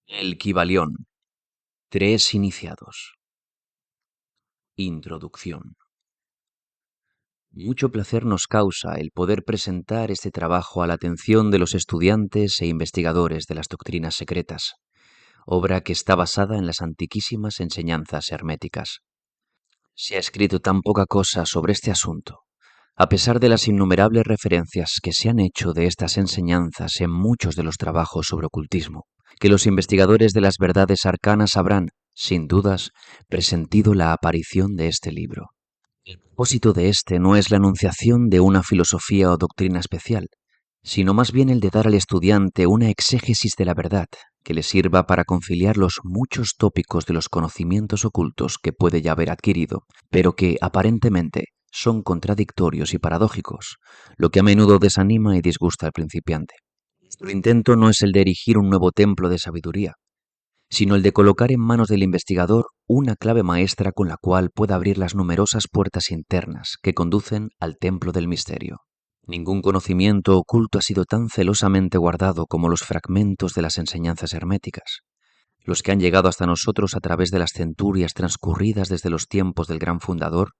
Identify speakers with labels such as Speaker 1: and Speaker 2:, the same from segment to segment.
Speaker 1: El Kybalión. Tres iniciados. Introducción. Mucho placer nos causa el poder presentar este trabajo a la atención de los estudiantes e investigadores de las doctrinas secretas, obra que está basada en las antiquísimas enseñanzas herméticas. Se ha escrito tan poca cosa sobre este asunto, a pesar de las innumerables referencias que se han hecho de estas enseñanzas en muchos de los trabajos sobre ocultismo, que los investigadores de las verdades arcanas habrán, sin dudas, presentido la aparición de este libro. El propósito de este no es la enunciación de una filosofía o doctrina especial, sino más bien el de dar al estudiante una exégesis de la verdad que le sirva para conciliar los muchos tópicos de los conocimientos ocultos que puede ya haber adquirido, pero que aparentemente son contradictorios y paradójicos, lo que a menudo desanima y disgusta al principiante. Nuestro intento no es el de erigir un nuevo templo de sabiduría, sino el de colocar en manos del investigador una clave maestra con la cual pueda abrir las numerosas puertas internas que conducen al templo del misterio. Ningún conocimiento oculto ha sido tan celosamente guardado como los fragmentos de las enseñanzas herméticas, los que han llegado hasta nosotros a través de las centurias transcurridas desde los tiempos del gran fundador,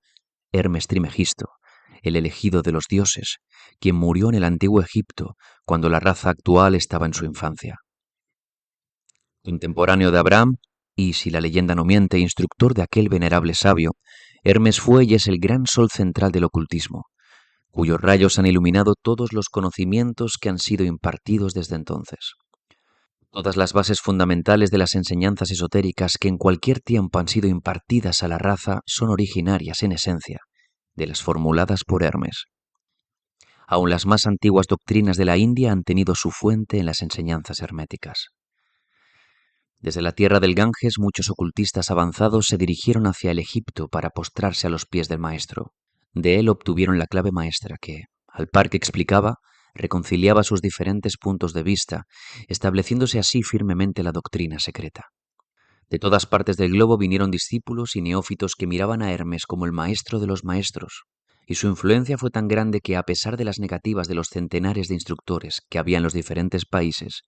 Speaker 1: Hermes Trimegisto, el elegido de los dioses, quien murió en el antiguo Egipto cuando la raza actual estaba en su infancia. Contemporáneo de Abraham, y si la leyenda no miente, instructor de aquel venerable sabio, Hermes fue y es el gran sol central del ocultismo, cuyos rayos han iluminado todos los conocimientos que han sido impartidos desde entonces. Todas las bases fundamentales de las enseñanzas esotéricas que en cualquier tiempo han sido impartidas a la raza son originarias, en esencia, de las formuladas por Hermes. Aun las más antiguas doctrinas de la India han tenido su fuente en las enseñanzas herméticas. Desde la tierra del Ganges, muchos ocultistas avanzados se dirigieron hacia el Egipto para postrarse a los pies del maestro. De él obtuvieron la clave maestra que, al par que explicaba, reconciliaba sus diferentes puntos de vista, estableciéndose así firmemente la doctrina secreta. De todas partes del globo vinieron discípulos y neófitos que miraban a Hermes como el maestro de los maestros, y su influencia fue tan grande que, a pesar de las negativas de los centenares de instructores que había en los diferentes países,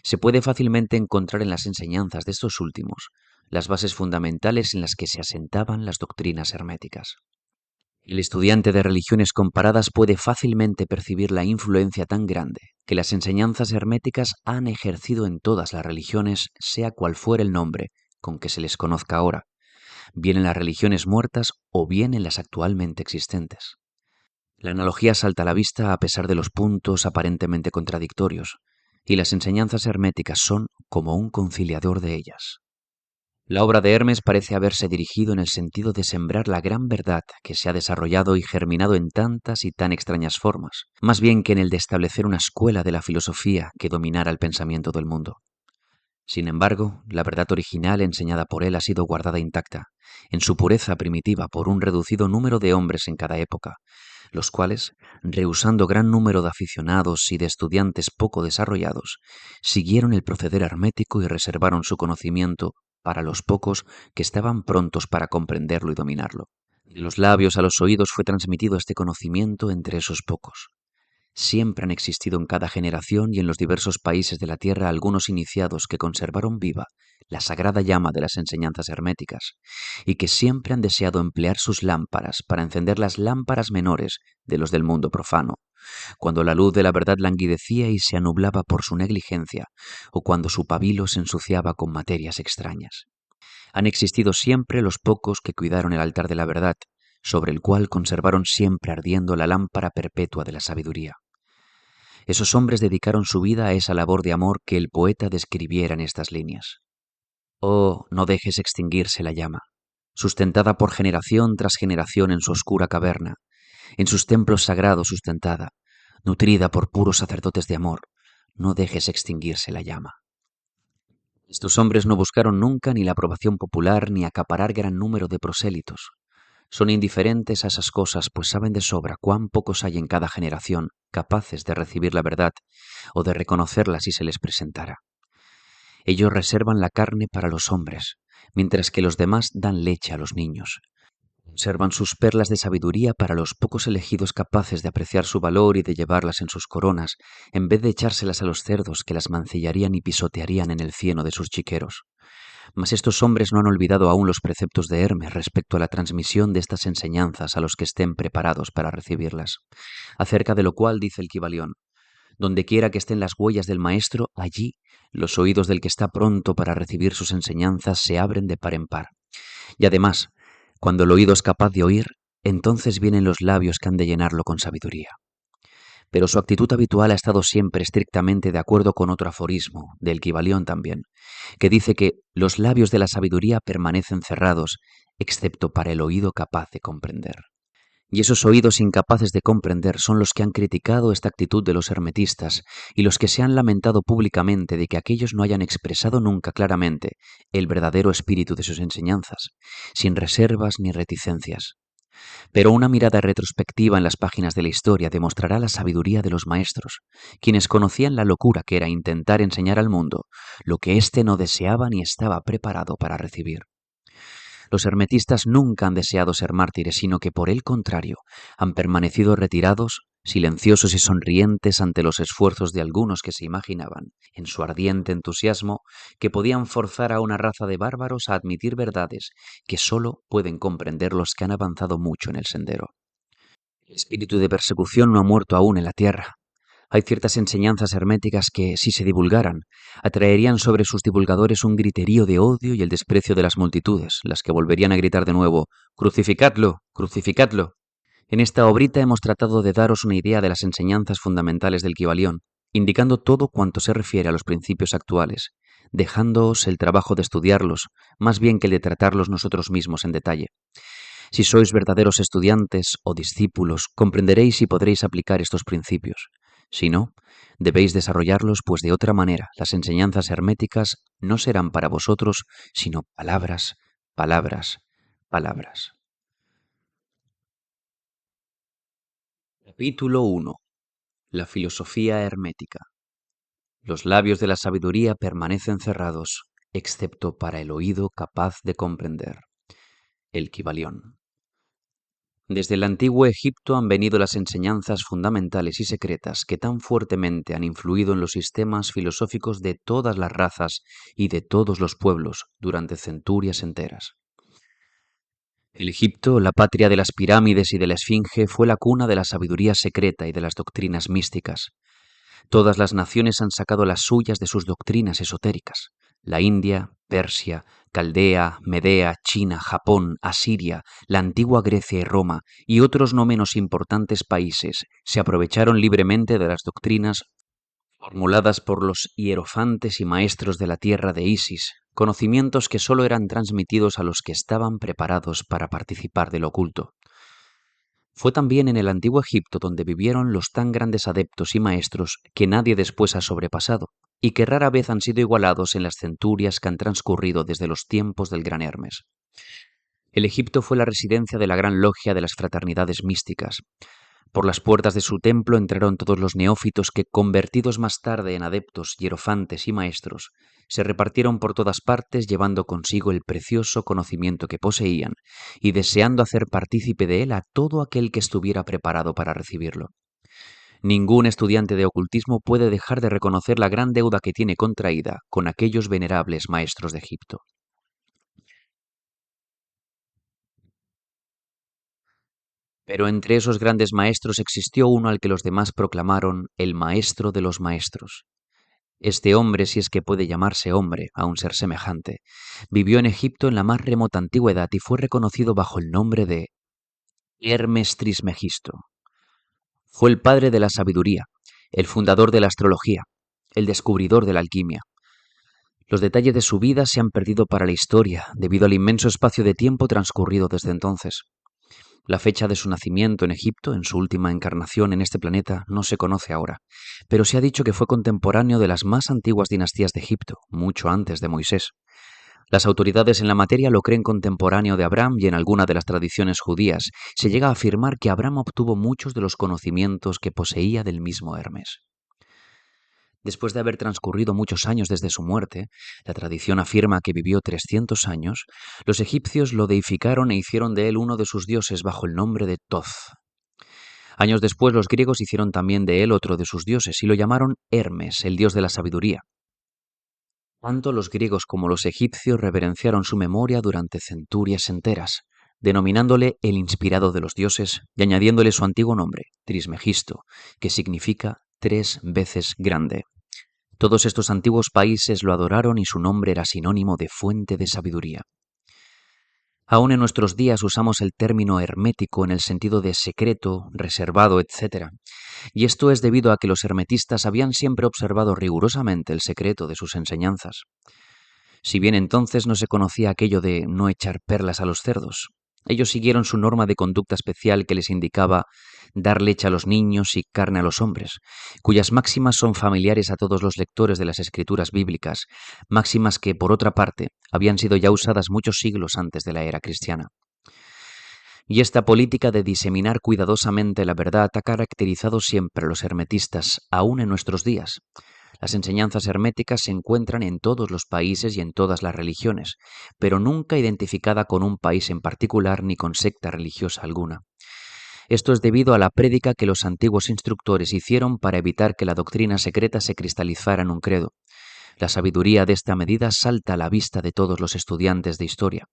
Speaker 1: se puede fácilmente encontrar en las enseñanzas de estos últimos las bases fundamentales en las que se asentaban las doctrinas herméticas. El estudiante de religiones comparadas puede fácilmente percibir la influencia tan grande que las enseñanzas herméticas han ejercido en todas las religiones, sea cual fuera el nombre con que se les conozca ahora, bien en las religiones muertas o bien en las actualmente existentes. La analogía salta a la vista a pesar de los puntos aparentemente contradictorios, y las enseñanzas herméticas son como un conciliador de ellas. La obra de Hermes parece haberse dirigido en el sentido de sembrar la gran verdad que se ha desarrollado y germinado en tantas y tan extrañas formas, más bien que en el de establecer una escuela de la filosofía que dominara el pensamiento del mundo. Sin embargo, la verdad original enseñada por él ha sido guardada intacta, en su pureza primitiva por un reducido número de hombres en cada época, los cuales, rehusando gran número de aficionados y de estudiantes poco desarrollados, siguieron el proceder hermético y reservaron su conocimiento para los pocos que estaban prontos para comprenderlo y dominarlo. De los labios a los oídos fue transmitido este conocimiento entre esos pocos. Siempre han existido en cada generación y en los diversos países de la Tierra algunos iniciados que conservaron viva la sagrada llama de las enseñanzas herméticas y que siempre han deseado emplear sus lámparas para encender las lámparas menores de los del mundo profano, cuando la luz de la verdad languidecía y se anublaba por su negligencia o cuando su pabilo se ensuciaba con materias extrañas. Han existido siempre los pocos que cuidaron el altar de la verdad, sobre el cual conservaron siempre ardiendo la lámpara perpetua de la sabiduría. Esos hombres dedicaron su vida a esa labor de amor que el poeta describiera en estas líneas. Oh, no dejes extinguirse la llama, sustentada por generación tras generación en su oscura caverna, en sus templos sagrados sustentada, nutrida por puros sacerdotes de amor, no dejes extinguirse la llama. Estos hombres no buscaron nunca ni la aprobación popular ni acaparar gran número de prosélitos. Son indiferentes a esas cosas, pues saben de sobra cuán pocos hay en cada generación capaces de recibir la verdad o de reconocerla si se les presentara. Ellos reservan la carne para los hombres, mientras que los demás dan leche a los niños. Conservan sus perlas de sabiduría para los pocos elegidos capaces de apreciar su valor y de llevarlas en sus coronas, en vez de echárselas a los cerdos que las mancillarían y pisotearían en el cieno de sus chiqueros. Mas estos hombres no han olvidado aún los preceptos de Hermes respecto a la transmisión de estas enseñanzas a los que estén preparados para recibirlas. Acerca de lo cual dice el Kybalión: donde quiera que estén las huellas del maestro, allí los oídos del que está pronto para recibir sus enseñanzas se abren de par en par. Y además, cuando el oído es capaz de oír, entonces vienen los labios que han de llenarlo con sabiduría. Pero su actitud habitual ha estado siempre estrictamente de acuerdo con otro aforismo, del Kybalión también, que dice que los labios de la sabiduría permanecen cerrados, excepto para el oído capaz de comprender. Y esos oídos incapaces de comprender son los que han criticado esta actitud de los hermetistas y los que se han lamentado públicamente de que aquellos no hayan expresado nunca claramente el verdadero espíritu de sus enseñanzas, sin reservas ni reticencias. Pero una mirada retrospectiva en las páginas de la historia demostrará la sabiduría de los maestros, quienes conocían la locura que era intentar enseñar al mundo lo que éste no deseaba ni estaba preparado para recibir. Los hermetistas nunca han deseado ser mártires, sino que por el contrario han permanecido retirados, silenciosos y sonrientes ante los esfuerzos de algunos que se imaginaban, en su ardiente entusiasmo, que podían forzar a una raza de bárbaros a admitir verdades que sólo pueden comprender los que han avanzado mucho en el sendero. El espíritu de persecución no ha muerto aún en la tierra. Hay ciertas enseñanzas herméticas que, si se divulgaran, atraerían sobre sus divulgadores un griterío de odio y el desprecio de las multitudes, las que volverían a gritar de nuevo: «¡Crucificadlo! ¡Crucificadlo!». En esta obrita hemos tratado de daros una idea de las enseñanzas fundamentales del Kybalión, indicando todo cuanto se refiere a los principios actuales, dejándoos el trabajo de estudiarlos, más bien que el de tratarlos nosotros mismos en detalle. Si sois verdaderos estudiantes o discípulos, comprenderéis y podréis aplicar estos principios. Si no, debéis desarrollarlos, pues de otra manera las enseñanzas herméticas no serán para vosotros sino palabras, palabras, palabras. Capítulo 1. La filosofía hermética. Los labios de la sabiduría permanecen cerrados, excepto para el oído capaz de comprender. El Kybalión. Desde el antiguo Egipto han venido las enseñanzas fundamentales y secretas que tan fuertemente han influido en los sistemas filosóficos de todas las razas y de todos los pueblos durante centurias enteras. El Egipto, la patria de las pirámides y de la Esfinge, fue la cuna de la sabiduría secreta y de las doctrinas místicas. Todas las naciones han sacado las suyas de sus doctrinas esotéricas. La India, Persia, Caldea, Medea, China, Japón, Asiria, la antigua Grecia y Roma y otros no menos importantes países se aprovecharon libremente de las doctrinas formuladas por los hierofantes y maestros de la tierra de Isis, conocimientos que sólo eran transmitidos a los que estaban preparados para participar del oculto. Fue también en el antiguo Egipto donde vivieron los tan grandes adeptos y maestros que nadie después ha sobrepasado, y que rara vez han sido igualados en las centurias que han transcurrido desde los tiempos del gran Hermes. El Egipto fue la residencia de la gran logia de las fraternidades místicas. Por las puertas de su templo entraron todos los neófitos que, convertidos más tarde en adeptos, hierofantes y maestros, se repartieron por todas partes llevando consigo el precioso conocimiento que poseían y deseando hacer partícipe de él a todo aquel que estuviera preparado para recibirlo. Ningún estudiante de ocultismo puede dejar de reconocer la gran deuda que tiene contraída con aquellos venerables maestros de Egipto. Pero entre esos grandes maestros existió uno al que los demás proclamaron el maestro de los maestros. Este hombre, si es que puede llamarse hombre a un ser semejante, vivió en Egipto en la más remota antigüedad y fue reconocido bajo el nombre de Hermes Trismegisto. Fue el padre de la sabiduría, el fundador de la astrología, el descubridor de la alquimia. Los detalles de su vida se han perdido para la historia debido al inmenso espacio de tiempo transcurrido desde entonces. La fecha de su nacimiento en Egipto, en su última encarnación en este planeta, no se conoce ahora, pero se ha dicho que fue contemporáneo de las más antiguas dinastías de Egipto, mucho antes de Moisés. Las autoridades en la materia lo creen contemporáneo de Abraham y en alguna de las tradiciones judías se llega a afirmar que Abraham obtuvo muchos de los conocimientos que poseía del mismo Hermes. Después de haber transcurrido muchos años desde su muerte, la tradición afirma que vivió 300 años, los egipcios lo deificaron e hicieron de él uno de sus dioses bajo el nombre de Thoth. Años después los griegos hicieron también de él otro de sus dioses y lo llamaron Hermes, el dios de la sabiduría. Tanto los griegos como los egipcios reverenciaron su memoria durante centurias enteras, denominándole el inspirado de los dioses y añadiéndole su antiguo nombre, Trismegisto, que significa 3 veces grande. Todos estos antiguos países lo adoraron y su nombre era sinónimo de fuente de sabiduría. Aún en nuestros días usamos el término hermético en el sentido de secreto, reservado, etc. Y esto es debido a que los hermetistas habían siempre observado rigurosamente el secreto de sus enseñanzas. Si bien entonces no se conocía aquello de no echar perlas a los cerdos, ellos siguieron su norma de conducta especial que les indicaba dar leche a los niños y carne a los hombres, cuyas máximas son familiares a todos los lectores de las escrituras bíblicas, máximas que, por otra parte, habían sido ya usadas muchos siglos antes de la era cristiana. Y esta política de diseminar cuidadosamente la verdad ha caracterizado siempre a los hermetistas, aún en nuestros días. Las enseñanzas herméticas se encuentran en todos los países y en todas las religiones, pero nunca identificada con un país en particular ni con secta religiosa alguna. Esto es debido a la prédica que los antiguos instructores hicieron para evitar que la doctrina secreta se cristalizara en un credo. La sabiduría de esta medida salta a la vista de todos los estudiantes de historia.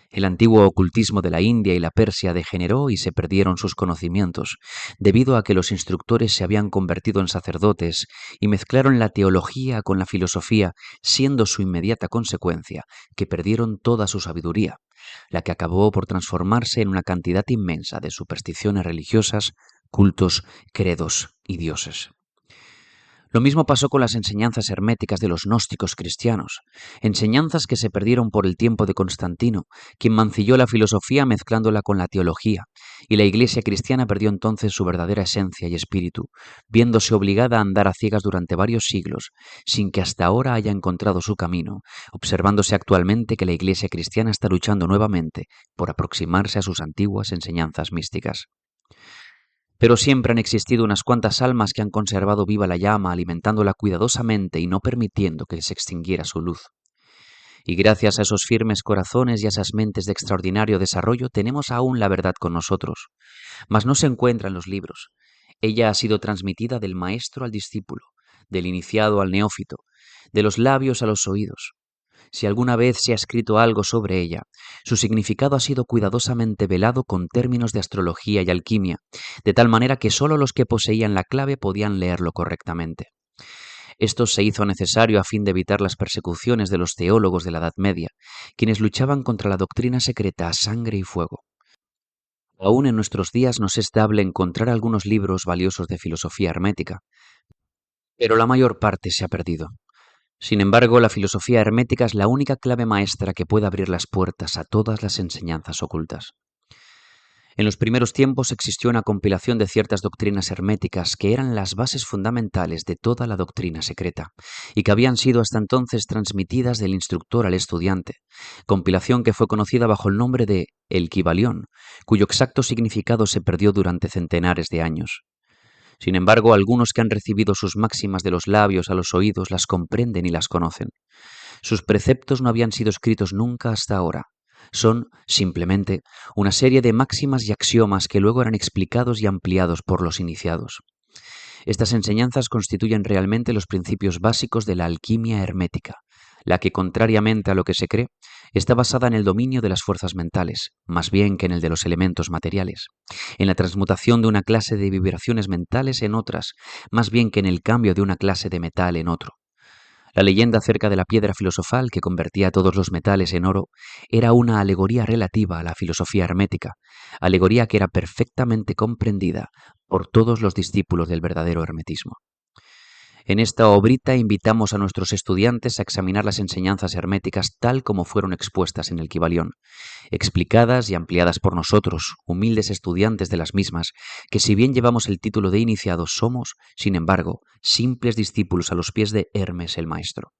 Speaker 1: El antiguo ocultismo de la India y la Persia degeneró y se perdieron sus conocimientos, debido a que los instructores se habían convertido en sacerdotes y mezclaron la teología con la filosofía, siendo su inmediata consecuencia que perdieron toda su sabiduría, la que acabó por transformarse en una cantidad inmensa de supersticiones religiosas, cultos, credos y dioses. Lo mismo pasó con las enseñanzas herméticas de los gnósticos cristianos, enseñanzas que se perdieron por el tiempo de Constantino, quien mancilló la filosofía mezclándola con la teología, y la Iglesia cristiana perdió entonces su verdadera esencia y espíritu, viéndose obligada a andar a ciegas durante varios siglos, sin que hasta ahora haya encontrado su camino, observándose actualmente que la Iglesia cristiana está luchando nuevamente por aproximarse a sus antiguas enseñanzas místicas. Pero siempre han existido unas cuantas almas que han conservado viva la llama, alimentándola cuidadosamente y no permitiendo que se extinguiera su luz. Y gracias a esos firmes corazones y a esas mentes de extraordinario desarrollo tenemos aún la verdad con nosotros. Mas no se encuentra en los libros. Ella ha sido transmitida del maestro al discípulo, del iniciado al neófito, de los labios a los oídos. Si alguna vez se ha escrito algo sobre ella, su significado ha sido cuidadosamente velado con términos de astrología y alquimia, de tal manera que sólo los que poseían la clave podían leerlo correctamente. Esto se hizo necesario a fin de evitar las persecuciones de los teólogos de la Edad Media, quienes luchaban contra la doctrina secreta a sangre y fuego. Aún en nuestros días nos es dable encontrar algunos libros valiosos de filosofía hermética, pero la mayor parte se ha perdido. Sin embargo, la filosofía hermética es la única clave maestra que puede abrir las puertas a todas las enseñanzas ocultas. En los primeros tiempos existió una compilación de ciertas doctrinas herméticas que eran las bases fundamentales de toda la doctrina secreta y que habían sido hasta entonces transmitidas del instructor al estudiante, compilación que fue conocida bajo el nombre de El Kybalión, cuyo exacto significado se perdió durante centenares de años. Sin embargo, algunos que han recibido sus máximas de los labios a los oídos las comprenden y las conocen. Sus preceptos no habían sido escritos nunca hasta ahora. Son, simplemente, una serie de máximas y axiomas que luego eran explicados y ampliados por los iniciados. Estas enseñanzas constituyen realmente los principios básicos de la alquimia hermética, la que, contrariamente a lo que se cree, está basada en el dominio de las fuerzas mentales, más bien que en el de los elementos materiales, en la transmutación de una clase de vibraciones mentales en otras, más bien que en el cambio de una clase de metal en otro. La leyenda acerca de la piedra filosofal que convertía todos los metales en oro era una alegoría relativa a la filosofía hermética, alegoría que era perfectamente comprendida por todos los discípulos del verdadero hermetismo. En esta obrita invitamos a nuestros estudiantes a examinar las enseñanzas herméticas tal como fueron expuestas en el Kybalión, explicadas y ampliadas por nosotros, humildes estudiantes de las mismas, que si bien llevamos el título de iniciados somos, sin embargo, simples discípulos a los pies de Hermes el Maestro.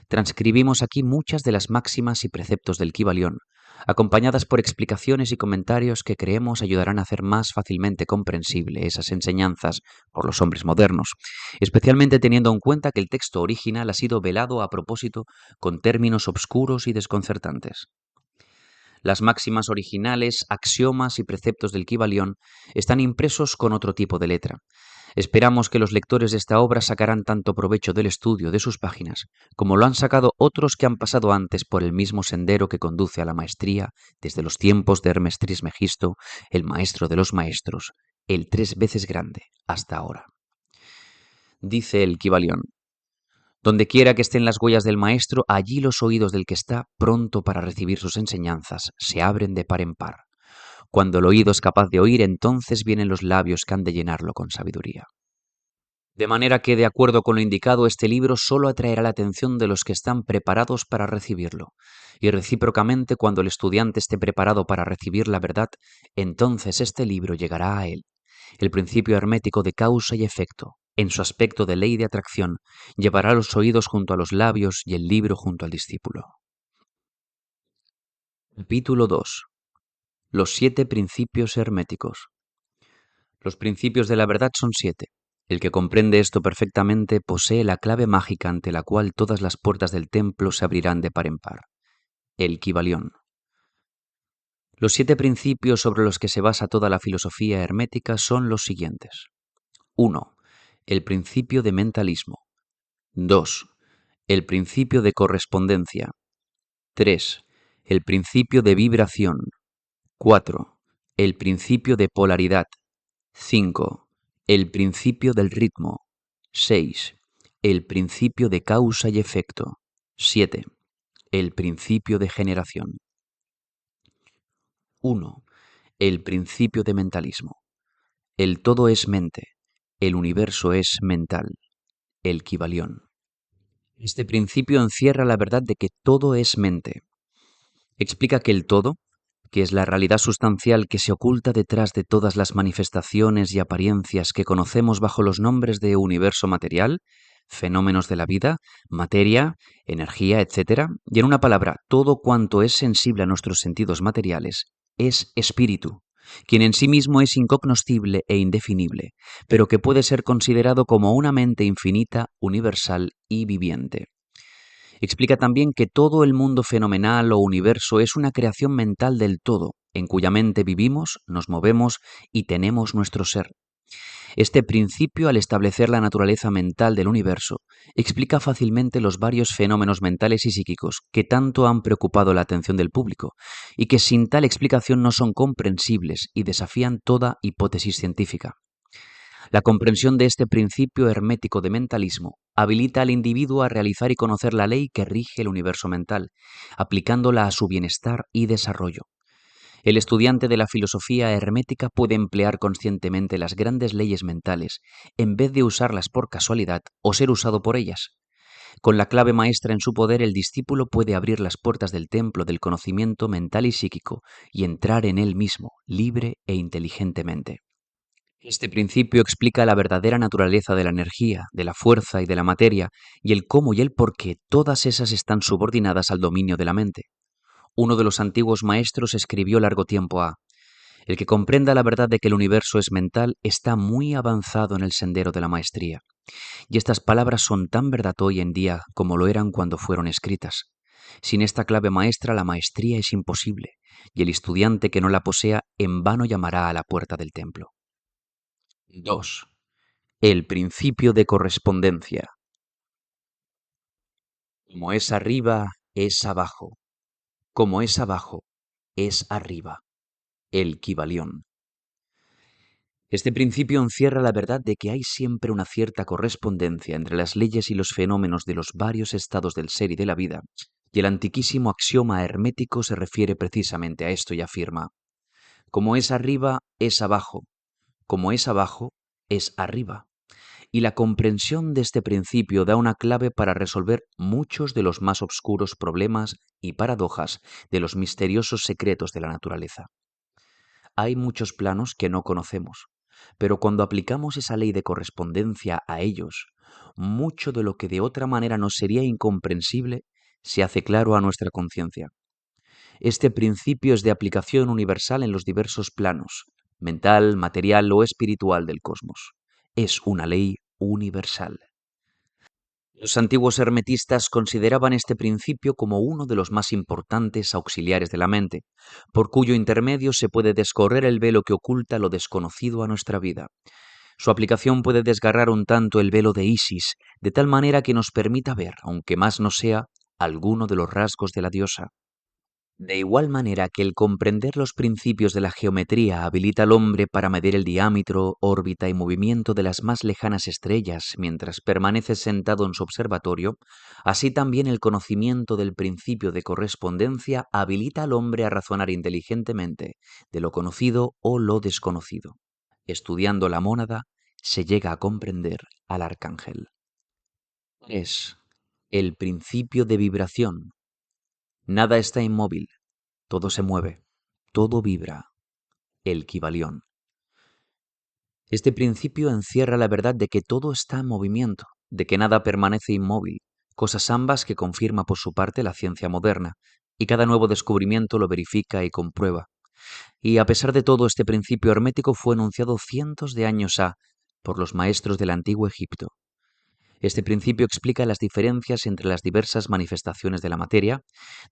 Speaker 1: Transcribimos aquí muchas de las máximas y preceptos del Kybalión, acompañadas por explicaciones y comentarios que creemos ayudarán a hacer más fácilmente comprensible esas enseñanzas por los hombres modernos, especialmente teniendo en cuenta que el texto original ha sido velado a propósito con términos obscuros y desconcertantes. Las máximas originales, axiomas y preceptos del Kybalión están impresos con otro tipo de letra. Esperamos que los lectores de esta obra sacarán tanto provecho del estudio de sus páginas como lo han sacado otros que han pasado antes por el mismo sendero que conduce a la maestría desde los tiempos de Hermes Trismegisto, el maestro de los maestros, el 3 veces grande, hasta ahora. Dice el Kybalión: donde quiera que estén las huellas del maestro, allí los oídos del que está pronto para recibir sus enseñanzas se abren de par en par. Cuando el oído es capaz de oír, entonces vienen los labios que han de llenarlo con sabiduría. De manera que, de acuerdo con lo indicado, este libro solo atraerá la atención de los que están preparados para recibirlo. Y recíprocamente, cuando el estudiante esté preparado para recibir la verdad, entonces este libro llegará a él. El principio hermético de causa y efecto, en su aspecto de ley de atracción, llevará los oídos junto a los labios y el libro junto al discípulo. Capítulo 2. Los 7 principios herméticos. Los principios de la verdad son 7. El que comprende esto perfectamente posee la clave mágica ante la cual todas las puertas del templo se abrirán de par en par. El Kybalión. Los 7 principios sobre los que se basa toda la filosofía hermética son los siguientes. 1. El principio de mentalismo. 2. El principio de correspondencia. 3. El principio de vibración. 4. El principio de polaridad. 5. El principio del ritmo. 6. El principio de causa y efecto. 7. El principio de generación. 1. El principio de mentalismo. El todo es mente. El universo es mental. El Kybalión. Este principio encierra la verdad de que todo es mente. Explica que el todo, que es la realidad sustancial que se oculta detrás de todas las manifestaciones y apariencias que conocemos bajo los nombres de universo material, fenómenos de la vida, materia, energía, etc., y en una palabra, todo cuanto es sensible a nuestros sentidos materiales, es espíritu, quien en sí mismo es incognoscible e indefinible, pero que puede ser considerado como una mente infinita, universal y viviente. Explica también que todo el mundo fenomenal o universo es una creación mental del todo, en cuya mente vivimos, nos movemos y tenemos nuestro ser. Este principio, al establecer la naturaleza mental del universo, explica fácilmente los varios fenómenos mentales y psíquicos que tanto han preocupado la atención del público, y que sin tal explicación no son comprensibles y desafían toda hipótesis científica. La comprensión de este principio hermético de mentalismo habilita al individuo a realizar y conocer la ley que rige el universo mental, aplicándola a su bienestar y desarrollo. El estudiante de la filosofía hermética puede emplear conscientemente las grandes leyes mentales en vez de usarlas por casualidad o ser usado por ellas. Con la clave maestra en su poder, el discípulo puede abrir las puertas del templo del conocimiento mental y psíquico y entrar en él mismo, libre e inteligentemente. Este principio explica la verdadera naturaleza de la energía, de la fuerza y de la materia, y el cómo y el por qué todas esas están subordinadas al dominio de la mente. Uno de los antiguos maestros escribió largo tiempo a: el que comprenda la verdad de que el universo es mental está muy avanzado en el sendero de la maestría. Y estas palabras son tan verdad hoy en día como lo eran cuando fueron escritas. Sin esta clave maestra la maestría es imposible, y el estudiante que no la posea en vano llamará a la puerta del templo. 2. El principio de correspondencia. Como es arriba, es abajo. Como es abajo, es arriba. El Kybalión. Este principio encierra la verdad de que hay siempre una cierta correspondencia entre las leyes y los fenómenos de los varios estados del ser y de la vida, y el antiquísimo axioma hermético se refiere precisamente a esto y afirma: como es arriba, es abajo. Como es abajo, es arriba. Y la comprensión de este principio da una clave para resolver muchos de los más oscuros problemas y paradojas de los misteriosos secretos de la naturaleza. Hay muchos planos que no conocemos, pero cuando aplicamos esa ley de correspondencia a ellos, mucho de lo que de otra manera nos sería incomprensible se hace claro a nuestra conciencia. Este principio es de aplicación universal en los diversos planos, mental, material o espiritual del cosmos. Es una ley universal. Los antiguos hermetistas consideraban este principio como uno de los más importantes auxiliares de la mente, por cuyo intermedio se puede descorrer el velo que oculta lo desconocido a nuestra vida. Su aplicación puede desgarrar un tanto el velo de Isis, de tal manera que nos permita ver, aunque más no sea, alguno de los rasgos de la diosa. De igual manera que el comprender los principios de la geometría habilita al hombre para medir el diámetro, órbita y movimiento de las más lejanas estrellas mientras permanece sentado en su observatorio, así también el conocimiento del principio de correspondencia habilita al hombre a razonar inteligentemente de lo conocido o lo desconocido. Estudiando la mónada, se llega a comprender al arcángel. Es el principio de vibración. Nada está inmóvil. Todo se mueve, todo vibra, el Kybalión. Este principio encierra la verdad de que todo está en movimiento, de que nada permanece inmóvil, cosas ambas que confirma por su parte la ciencia moderna, y cada nuevo descubrimiento lo verifica y comprueba. Y a pesar de todo, este principio hermético fue enunciado cientos de años por los maestros del antiguo Egipto. Este principio explica las diferencias entre las diversas manifestaciones de la materia,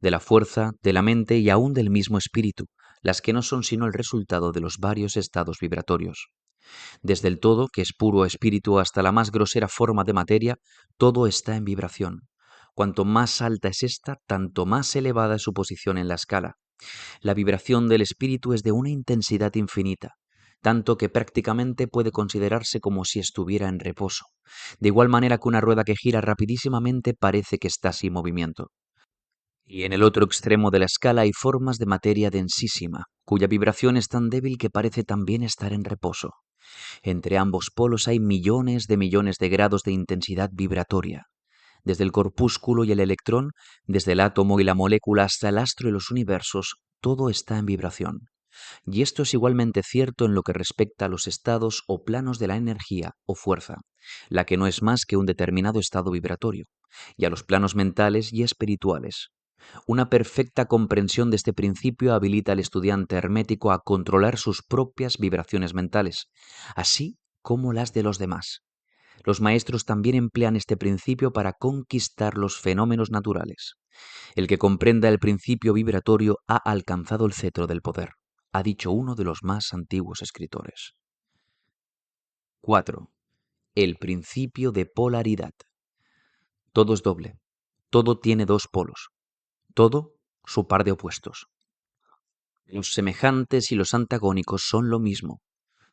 Speaker 1: de la fuerza, de la mente y aún del mismo espíritu, las que no son sino el resultado de los varios estados vibratorios. Desde el todo, que es puro espíritu, hasta la más grosera forma de materia, todo está en vibración. Cuanto más alta es esta, tanto más elevada es su posición en la escala. La vibración del espíritu es de una intensidad infinita, tanto que prácticamente puede considerarse como si estuviera en reposo, de igual manera que una rueda que gira rapidísimamente parece que está sin movimiento. Y en el otro extremo de la escala hay formas de materia densísima, cuya vibración es tan débil que parece también estar en reposo. Entre ambos polos hay millones de grados de intensidad vibratoria. Desde el corpúsculo y el electrón, desde el átomo y la molécula hasta el astro y los universos, todo está en vibración. Y esto es igualmente cierto en lo que respecta a los estados o planos de la energía o fuerza, la que no es más que un determinado estado vibratorio, y a los planos mentales y espirituales. Una perfecta comprensión de este principio habilita al estudiante hermético a controlar sus propias vibraciones mentales, así como las de los demás. Los maestros también emplean este principio para conquistar los fenómenos naturales. El que comprenda el principio vibratorio ha alcanzado el cetro del poder, ha dicho uno de los más antiguos escritores. 4. El principio de polaridad. Todo es doble, todo tiene dos polos, todo su par de opuestos. Los semejantes y los antagónicos son lo mismo.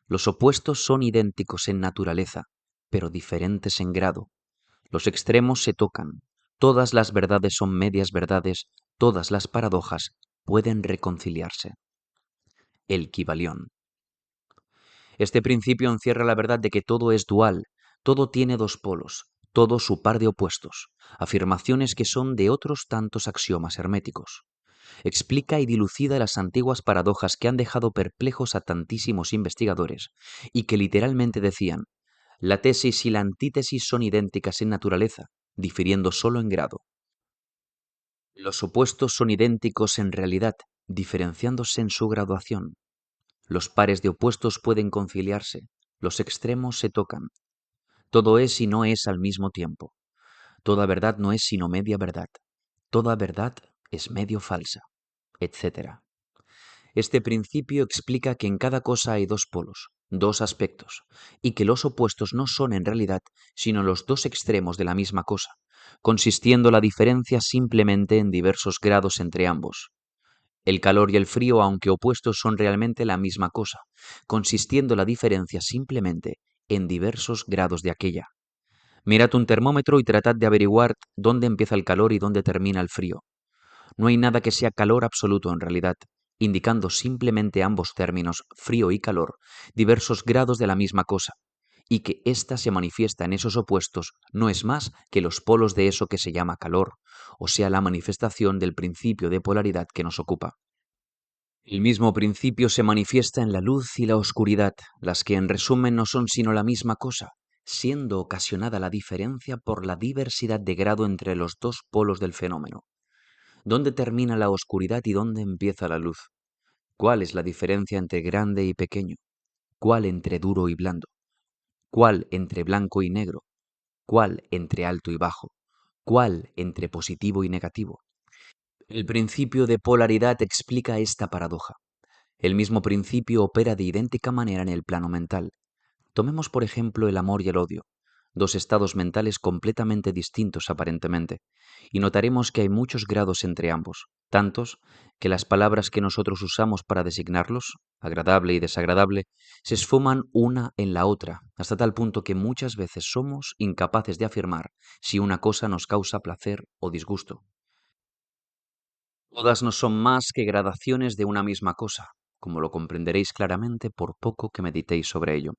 Speaker 1: Los opuestos son idénticos en naturaleza, pero diferentes en grado. Los extremos se tocan. Todas las verdades son medias verdades, todas las paradojas pueden reconciliarse. El Kybalión. Este principio encierra la verdad de que todo es dual, todo tiene dos polos, todo su par de opuestos, afirmaciones que son de otros tantos axiomas herméticos. Explica y dilucida las antiguas paradojas que han dejado perplejos a tantísimos investigadores y que literalmente decían: la tesis y la antítesis son idénticas en naturaleza, difiriendo solo en grado. Los opuestos son idénticos en realidad, diferenciándose en su graduación. Los pares de opuestos pueden conciliarse, los extremos se tocan. Todo es y no es al mismo tiempo. Toda verdad no es sino media verdad. Toda verdad es medio falsa, etc. Este principio explica que en cada cosa hay dos polos, dos aspectos, y que los opuestos no son en realidad sino los dos extremos de la misma cosa, consistiendo la diferencia simplemente en diversos grados entre ambos. El calor y el frío, aunque opuestos, son realmente la misma cosa, consistiendo la diferencia simplemente en diversos grados de aquella. Mirad un termómetro y tratad de averiguar dónde empieza el calor y dónde termina el frío. No hay nada que sea calor absoluto en realidad, indicando simplemente ambos términos, frío y calor, diversos grados de la misma cosa, y que ésta se manifiesta en esos opuestos no es más que los polos de eso que se llama calor, o sea, la manifestación del principio de polaridad que nos ocupa. El mismo principio se manifiesta en la luz y la oscuridad, las que en resumen no son sino la misma cosa, siendo ocasionada la diferencia por la diversidad de grado entre los dos polos del fenómeno. ¿Dónde termina la oscuridad y dónde empieza la luz? ¿Cuál es la diferencia entre grande y pequeño? ¿Cuál entre duro y blando? ¿Cuál entre blanco y negro? ¿Cuál entre alto y bajo? ¿Cuál entre positivo y negativo? El principio de polaridad explica esta paradoja. El mismo principio opera de idéntica manera en el plano mental. Tomemos por ejemplo el amor y el odio, dos estados mentales completamente distintos aparentemente, y notaremos que hay muchos grados entre ambos, tantos que las palabras que nosotros usamos para designarlos, agradable y desagradable, se esfuman una en la otra, hasta tal punto que muchas veces somos incapaces de afirmar si una cosa nos causa placer o disgusto. Todas no son más que gradaciones de una misma cosa, como lo comprenderéis claramente por poco que meditéis sobre ello.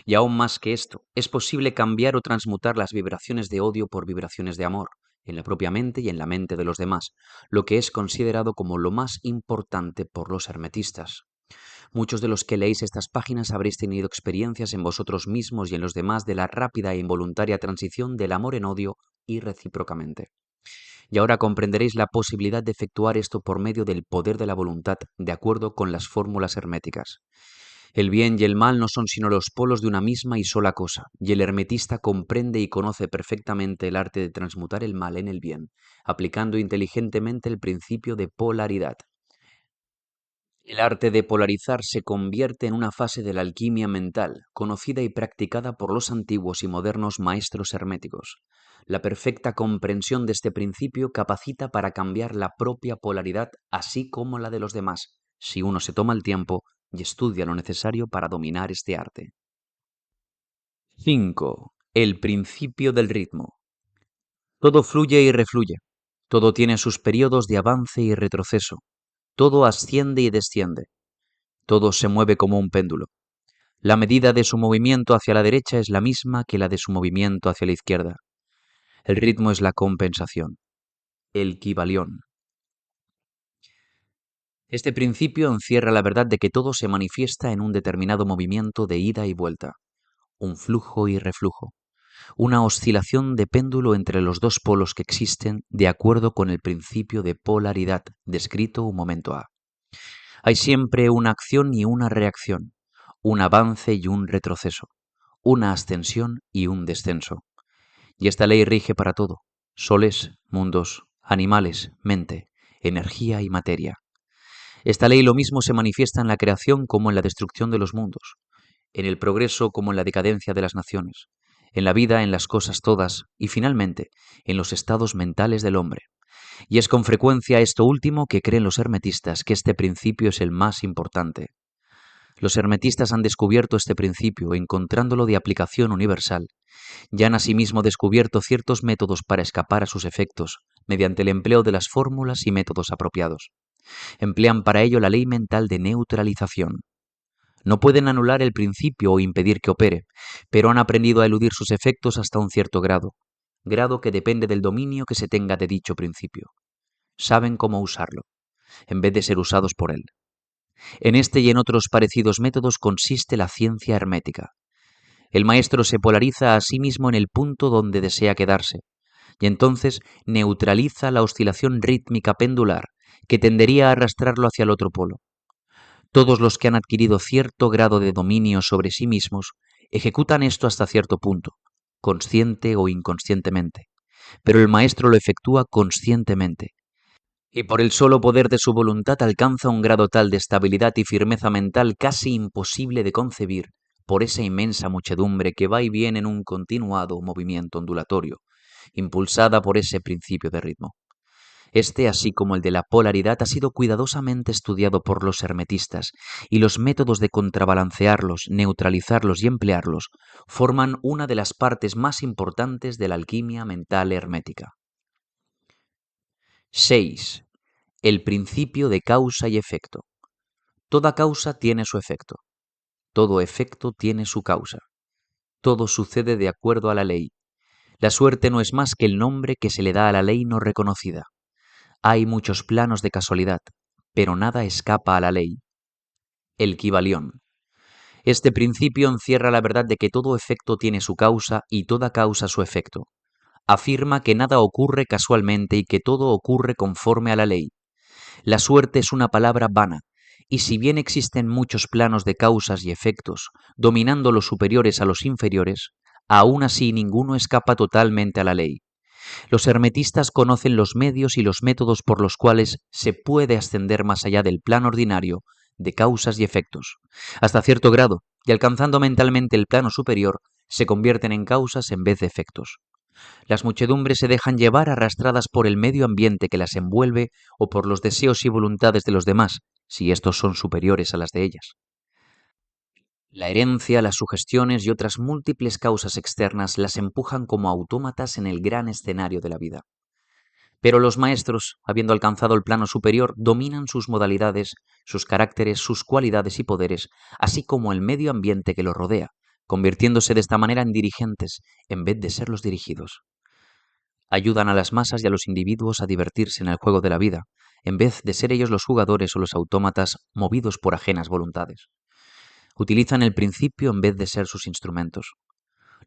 Speaker 1: Y aún más que esto, es posible cambiar o transmutar las vibraciones de odio por vibraciones de amor, en la propia mente y en la mente de los demás, lo que es considerado como lo más importante por los hermetistas. Muchos de los que leéis estas páginas habréis tenido experiencias en vosotros mismos y en los demás de la rápida e involuntaria transición del amor en odio y recíprocamente. Y ahora comprenderéis la posibilidad de efectuar esto por medio del poder de la voluntad, de acuerdo con las fórmulas herméticas. El bien y el mal no son sino los polos de una misma y sola cosa, y el hermetista comprende y conoce perfectamente el arte de transmutar el mal en el bien, aplicando inteligentemente el principio de polaridad. El arte de polarizar se convierte en una fase de la alquimia mental, conocida y practicada por los antiguos y modernos maestros herméticos. La perfecta comprensión de este principio capacita para cambiar la propia polaridad así como la de los demás, si uno se toma el tiempo y estudia lo necesario para dominar este arte. 5. El principio del ritmo. Todo fluye y refluye. Todo tiene sus periodos de avance y retroceso. Todo asciende y desciende. Todo se mueve como un péndulo. La medida de su movimiento hacia la derecha es la misma que la de su movimiento hacia la izquierda. El ritmo es la compensación, el Kybalión. Este principio encierra la verdad de que todo se manifiesta en un determinado movimiento de ida y vuelta, un flujo y reflujo, una oscilación de péndulo entre los dos polos que existen de acuerdo con el principio de polaridad descrito un momento A. Hay siempre una acción y una reacción, un avance y un retroceso, una ascensión y un descenso. Y esta ley rige para todo: soles, mundos, animales, mente, energía y materia. Esta ley lo mismo se manifiesta en la creación como en la destrucción de los mundos, en el progreso como en la decadencia de las naciones, en la vida, en las cosas todas y finalmente en los estados mentales del hombre. Y es con frecuencia esto último que creen los hermetistas que este principio es el más importante. Los hermetistas han descubierto este principio encontrándolo de aplicación universal. Ya han asimismo descubierto ciertos métodos para escapar a sus efectos, mediante el empleo de las fórmulas y métodos apropiados. Emplean para ello la ley mental de neutralización. No pueden anular el principio o impedir que opere, pero han aprendido a eludir sus efectos hasta un cierto grado que depende del dominio que se tenga de dicho principio. Saben cómo usarlo, en vez de ser usados por él. En este y en otros parecidos métodos consiste la ciencia hermética. El maestro se polariza a sí mismo en el punto donde desea quedarse, y entonces neutraliza la oscilación rítmica pendular que tendería a arrastrarlo hacia el otro polo. Todos los que han adquirido cierto grado de dominio sobre sí mismos ejecutan esto hasta cierto punto, consciente o inconscientemente, pero el maestro lo efectúa conscientemente, y por el solo poder de su voluntad alcanza un grado tal de estabilidad y firmeza mental casi imposible de concebir por esa inmensa muchedumbre que va y viene en un continuado movimiento ondulatorio, impulsada por ese principio de ritmo. Este, así como el de la polaridad, ha sido cuidadosamente estudiado por los hermetistas, y los métodos de contrabalancearlos, neutralizarlos y emplearlos forman una de las partes más importantes de la alquimia mental hermética. 6. El principio de causa y efecto. Toda causa tiene su efecto. Todo efecto tiene su causa. Todo sucede de acuerdo a la ley. La suerte no es más que el nombre que se le da a la ley no reconocida. Hay muchos planos de casualidad, pero nada escapa a la ley. El Kybalión. Este principio encierra la verdad de que todo efecto tiene su causa y toda causa su efecto. Afirma que nada ocurre casualmente y que todo ocurre conforme a la ley. La suerte es una palabra vana, y si bien existen muchos planos de causas y efectos, dominando los superiores a los inferiores, aún así ninguno escapa totalmente a la ley. Los hermetistas conocen los medios y los métodos por los cuales se puede ascender más allá del plano ordinario de causas y efectos. Hasta cierto grado, y alcanzando mentalmente el plano superior, se convierten en causas en vez de efectos. Las muchedumbres se dejan llevar arrastradas por el medio ambiente que las envuelve o por los deseos y voluntades de los demás, si estos son superiores a las de ellas. La herencia, las sugestiones y otras múltiples causas externas las empujan como autómatas en el gran escenario de la vida. Pero los maestros, habiendo alcanzado el plano superior, dominan sus modalidades, sus caracteres, sus cualidades y poderes, así como el medio ambiente que los rodea, convirtiéndose de esta manera en dirigentes en vez de ser los dirigidos. Ayudan a las masas y a los individuos a divertirse en el juego de la vida, en vez de ser ellos los jugadores o los autómatas movidos por ajenas voluntades. Utilizan el principio en vez de ser sus instrumentos.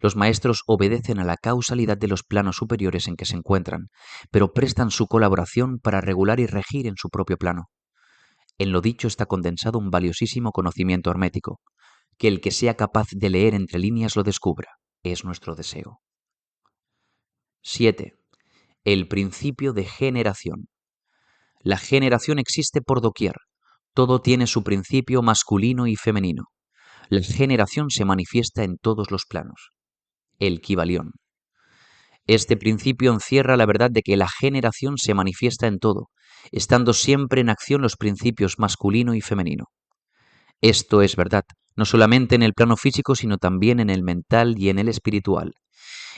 Speaker 1: Los maestros obedecen a la causalidad de los planos superiores en que se encuentran, pero prestan su colaboración para regular y regir en su propio plano. En lo dicho está condensado un valiosísimo conocimiento hermético. Que el que sea capaz de leer entre líneas lo descubra, es nuestro deseo. 7. El principio de generación. La generación existe por doquier. Todo tiene su principio masculino y femenino. La generación se manifiesta en todos los planos. El Kybalión. Este principio encierra la verdad de que la generación se manifiesta en todo, estando siempre en acción los principios masculino y femenino. Esto es verdad, no solamente en el plano físico, sino también en el mental y en el espiritual.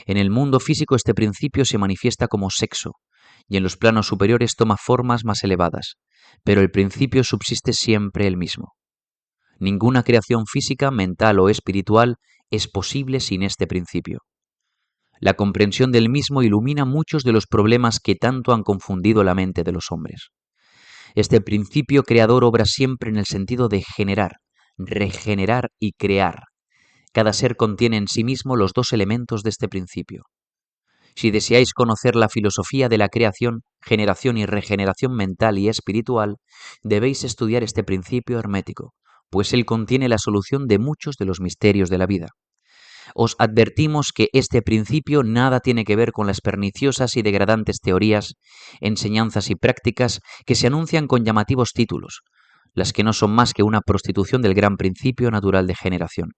Speaker 1: En el mundo físico este principio se manifiesta como sexo, y en los planos superiores toma formas más elevadas, pero el principio subsiste siempre el mismo. Ninguna creación física, mental o espiritual es posible sin este principio. La comprensión del mismo ilumina muchos de los problemas que tanto han confundido la mente de los hombres. Este principio creador obra siempre en el sentido de generar, regenerar y crear. Cada ser contiene en sí mismo los dos elementos de este principio. Si deseáis conocer la filosofía de la creación, generación y regeneración mental y espiritual, debéis estudiar este principio hermético, pues él contiene la solución de muchos de los misterios de la vida. Os advertimos que este principio nada tiene que ver con las perniciosas y degradantes teorías, enseñanzas y prácticas que se anuncian con llamativos títulos, las que no son más que una prostitución del gran principio natural de generación.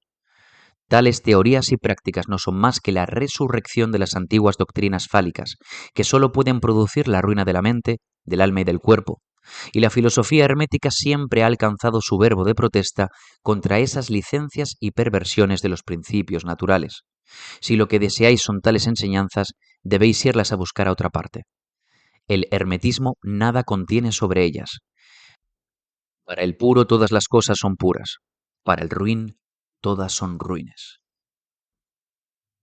Speaker 1: Tales teorías y prácticas no son más que la resurrección de las antiguas doctrinas fálicas, que sólo pueden producir la ruina de la mente, del alma y del cuerpo, y la filosofía hermética siempre ha alcanzado su verbo de protesta contra esas licencias y perversiones de los principios naturales. Si lo que deseáis son tales enseñanzas, debéis irlas a buscar a otra parte. El hermetismo nada contiene sobre ellas. Para el puro todas las cosas son puras, para el ruin todas son ruines.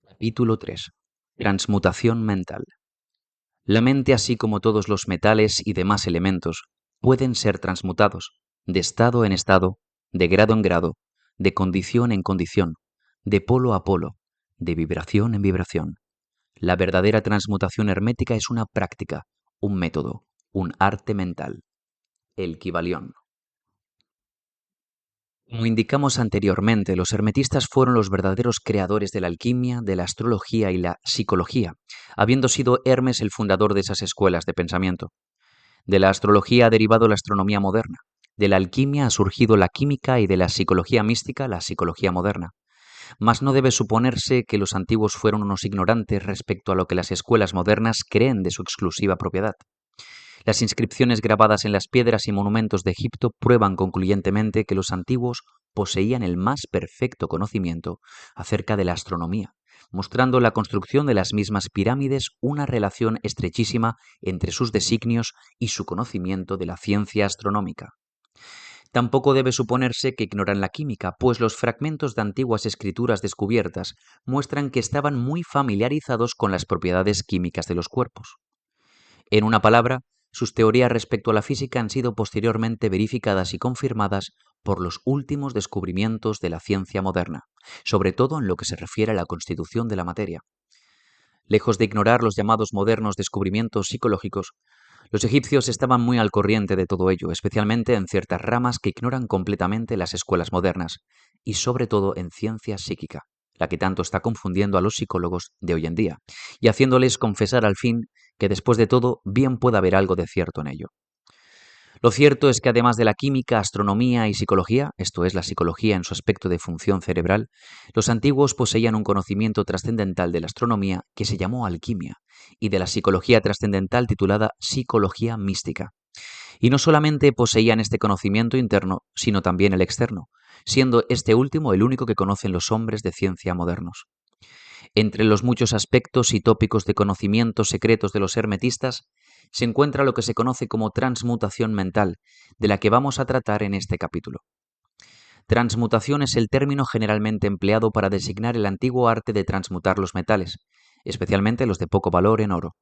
Speaker 1: Capítulo 3. Transmutación mental. La mente, así como todos los metales y demás elementos, pueden ser transmutados, de estado en estado, de grado en grado, de condición en condición, de polo a polo, de vibración en vibración. La verdadera transmutación hermética es una práctica, un método, un arte mental. El Kybalión. Como indicamos anteriormente, los hermetistas fueron los verdaderos creadores de la alquimia, de la astrología y la psicología, habiendo sido Hermes el fundador de esas escuelas de pensamiento. De la astrología ha derivado la astronomía moderna, de la alquimia ha surgido la química y de la psicología mística la psicología moderna. Mas no debe suponerse que los antiguos fueron unos ignorantes respecto a lo que las escuelas modernas creen de su exclusiva propiedad. Las inscripciones grabadas en las piedras y monumentos de Egipto prueban concluyentemente que los antiguos poseían el más perfecto conocimiento acerca de la astronomía, mostrando la construcción de las mismas pirámides una relación estrechísima entre sus designios y su conocimiento de la ciencia astronómica. Tampoco debe suponerse que ignoran la química, pues los fragmentos de antiguas escrituras descubiertas muestran que estaban muy familiarizados con las propiedades químicas de los cuerpos. En una palabra, sus teorías respecto a la física han sido posteriormente verificadas y confirmadas por los últimos descubrimientos de la ciencia moderna, sobre todo en lo que se refiere a la constitución de la materia. Lejos de ignorar los llamados modernos descubrimientos psicológicos, los egipcios estaban muy al corriente de todo ello, especialmente en ciertas ramas que ignoran completamente las escuelas modernas, y sobre todo en ciencia psíquica, la que tanto está confundiendo a los psicólogos de hoy en día, y haciéndoles confesar al fin que después de todo bien puede haber algo de cierto en ello. Lo cierto es que además de la química, astronomía y psicología, esto es la psicología en su aspecto de función cerebral, los antiguos poseían un conocimiento trascendental de la astronomía que se llamó alquimia y de la psicología trascendental titulada psicología mística. Y no solamente poseían este conocimiento interno, sino también el externo, siendo este último el único que conocen los hombres de ciencia modernos. Entre los muchos aspectos y tópicos de conocimientos secretos de los hermetistas, se encuentra lo que se conoce como transmutación mental, de la que vamos a tratar en este capítulo. Transmutación es el término generalmente empleado para designar el antiguo arte de transmutar los metales, especialmente los de poco valor en oro.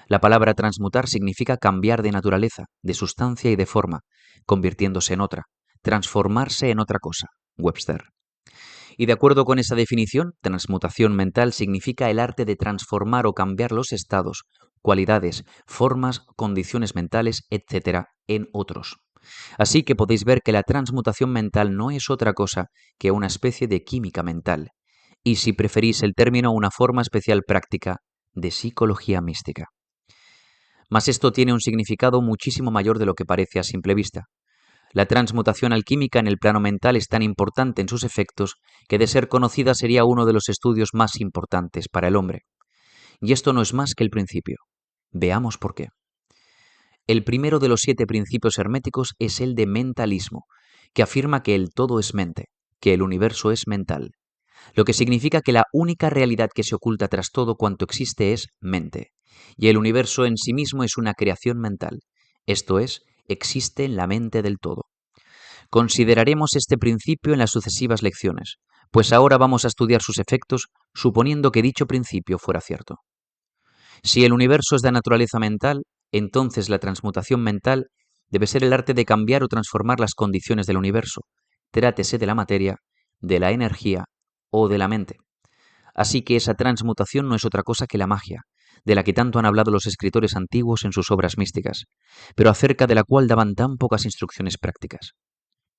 Speaker 1: La palabra transmutar significa cambiar de naturaleza, de sustancia y de forma, convirtiéndose en otra, transformarse en otra cosa. Webster. Y de acuerdo con esa definición, transmutación mental significa el arte de transformar o cambiar los estados, cualidades, formas, condiciones mentales, etc., en otros. Así que podéis ver que la transmutación mental no es otra cosa que una especie de química mental, y si preferís el término, una forma especial práctica de psicología mística. Mas esto tiene un significado muchísimo mayor de lo que parece a simple vista. La transmutación alquímica en el plano mental es tan importante en sus efectos que de ser conocida sería uno de los estudios más importantes para el hombre. Y esto no es más que el principio. Veamos por qué. El primero de los 7 principios herméticos es el de mentalismo, que afirma que el todo es mente, que el universo es mental, lo que significa que la única realidad que se oculta tras todo cuanto existe es mente, y el universo en sí mismo es una creación mental, esto es, existe en la mente del todo. Consideraremos este principio en las sucesivas lecciones, pues ahora vamos a estudiar sus efectos suponiendo que dicho principio fuera cierto. Si el universo es de naturaleza mental, entonces la transmutación mental debe ser el arte de cambiar o transformar las condiciones del universo, trátese de la materia, de la energía o de la mente. Así que esa transmutación no es otra cosa que la magia, de la que tanto han hablado los escritores antiguos en sus obras místicas, pero acerca de la cual daban tan pocas instrucciones prácticas.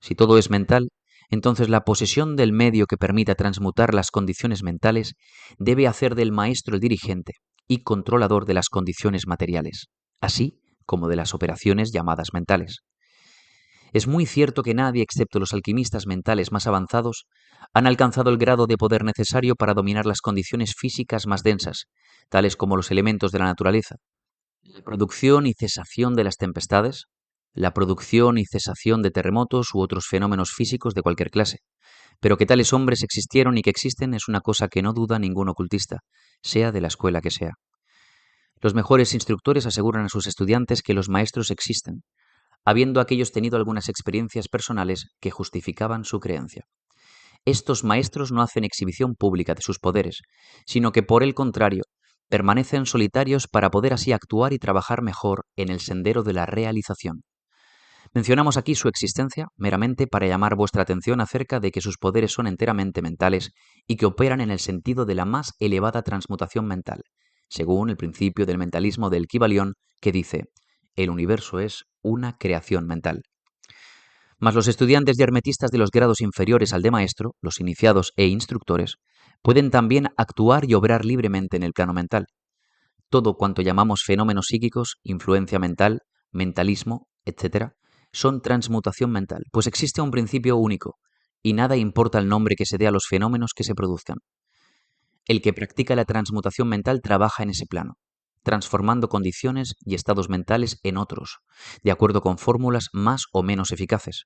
Speaker 1: Si todo es mental, entonces la posesión del medio que permita transmutar las condiciones mentales debe hacer del maestro el dirigente y controlador de las condiciones materiales, así como de las operaciones llamadas mentales. Es muy cierto que nadie, excepto los alquimistas mentales más avanzados, han alcanzado el grado de poder necesario para dominar las condiciones físicas más densas, tales como los elementos de la naturaleza, la producción y cesación de las tempestades, la producción y cesación de terremotos u otros fenómenos físicos de cualquier clase. Pero que tales hombres existieron y que existen es una cosa que no duda ningún ocultista, sea de la escuela que sea. Los mejores instructores aseguran a sus estudiantes que los maestros existen, habiendo aquellos tenido algunas experiencias personales que justificaban su creencia. Estos maestros no hacen exhibición pública de sus poderes, sino que por el contrario, permanecen solitarios para poder así actuar y trabajar mejor en el sendero de la realización. Mencionamos aquí su existencia meramente para llamar vuestra atención acerca de que sus poderes son enteramente mentales y que operan en el sentido de la más elevada transmutación mental, según el principio del mentalismo del Kybalión, que dice: el universo es una creación mental. Mas los estudiantes y hermetistas de los grados inferiores al de maestro, los iniciados e instructores, pueden también actuar y obrar libremente en el plano mental. Todo cuanto llamamos fenómenos psíquicos, influencia mental, mentalismo, etc., son transmutación mental, pues existe un principio único, y nada importa el nombre que se dé a los fenómenos que se produzcan. El que practica la transmutación mental trabaja en ese plano, transformando condiciones y estados mentales en otros, de acuerdo con fórmulas más o menos eficaces.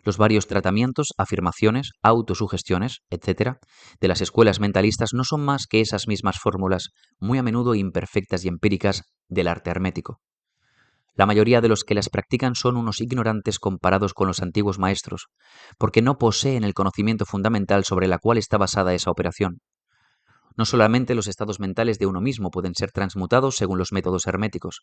Speaker 1: Los varios tratamientos, afirmaciones, autosugestiones, etc., de las escuelas mentalistas no son más que esas mismas fórmulas, muy a menudo imperfectas y empíricas, del arte hermético. La mayoría de los que las practican son unos ignorantes comparados con los antiguos maestros, porque no poseen el conocimiento fundamental sobre la cual está basada esa operación. No solamente los estados mentales de uno mismo pueden ser transmutados según los métodos herméticos,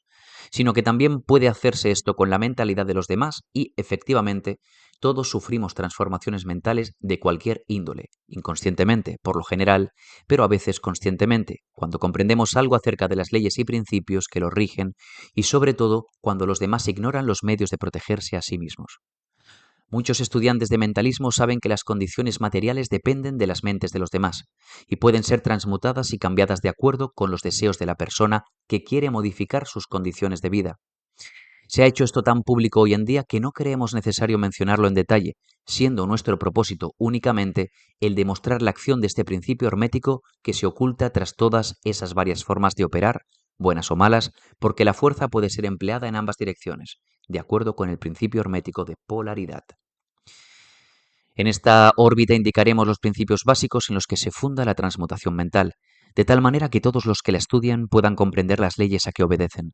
Speaker 1: sino que también puede hacerse esto con la mentalidad de los demás y, efectivamente, todos sufrimos transformaciones mentales de cualquier índole, inconscientemente, por lo general, pero a veces conscientemente, cuando comprendemos algo acerca de las leyes y principios que los rigen y, sobre todo, cuando los demás ignoran los medios de protegerse a sí mismos. Muchos estudiantes de mentalismo saben que las condiciones materiales dependen de las mentes de los demás y pueden ser transmutadas y cambiadas de acuerdo con los deseos de la persona que quiere modificar sus condiciones de vida. Se ha hecho esto tan público hoy en día que no creemos necesario mencionarlo en detalle, siendo nuestro propósito únicamente el demostrar la acción de este principio hermético que se oculta tras todas esas varias formas de operar, buenas o malas, porque la fuerza puede ser empleada en ambas direcciones, de acuerdo con el principio hermético de polaridad. En esta órbita indicaremos los principios básicos en los que se funda la transmutación mental, de tal manera que todos los que la estudian puedan comprender las leyes a que obedecen,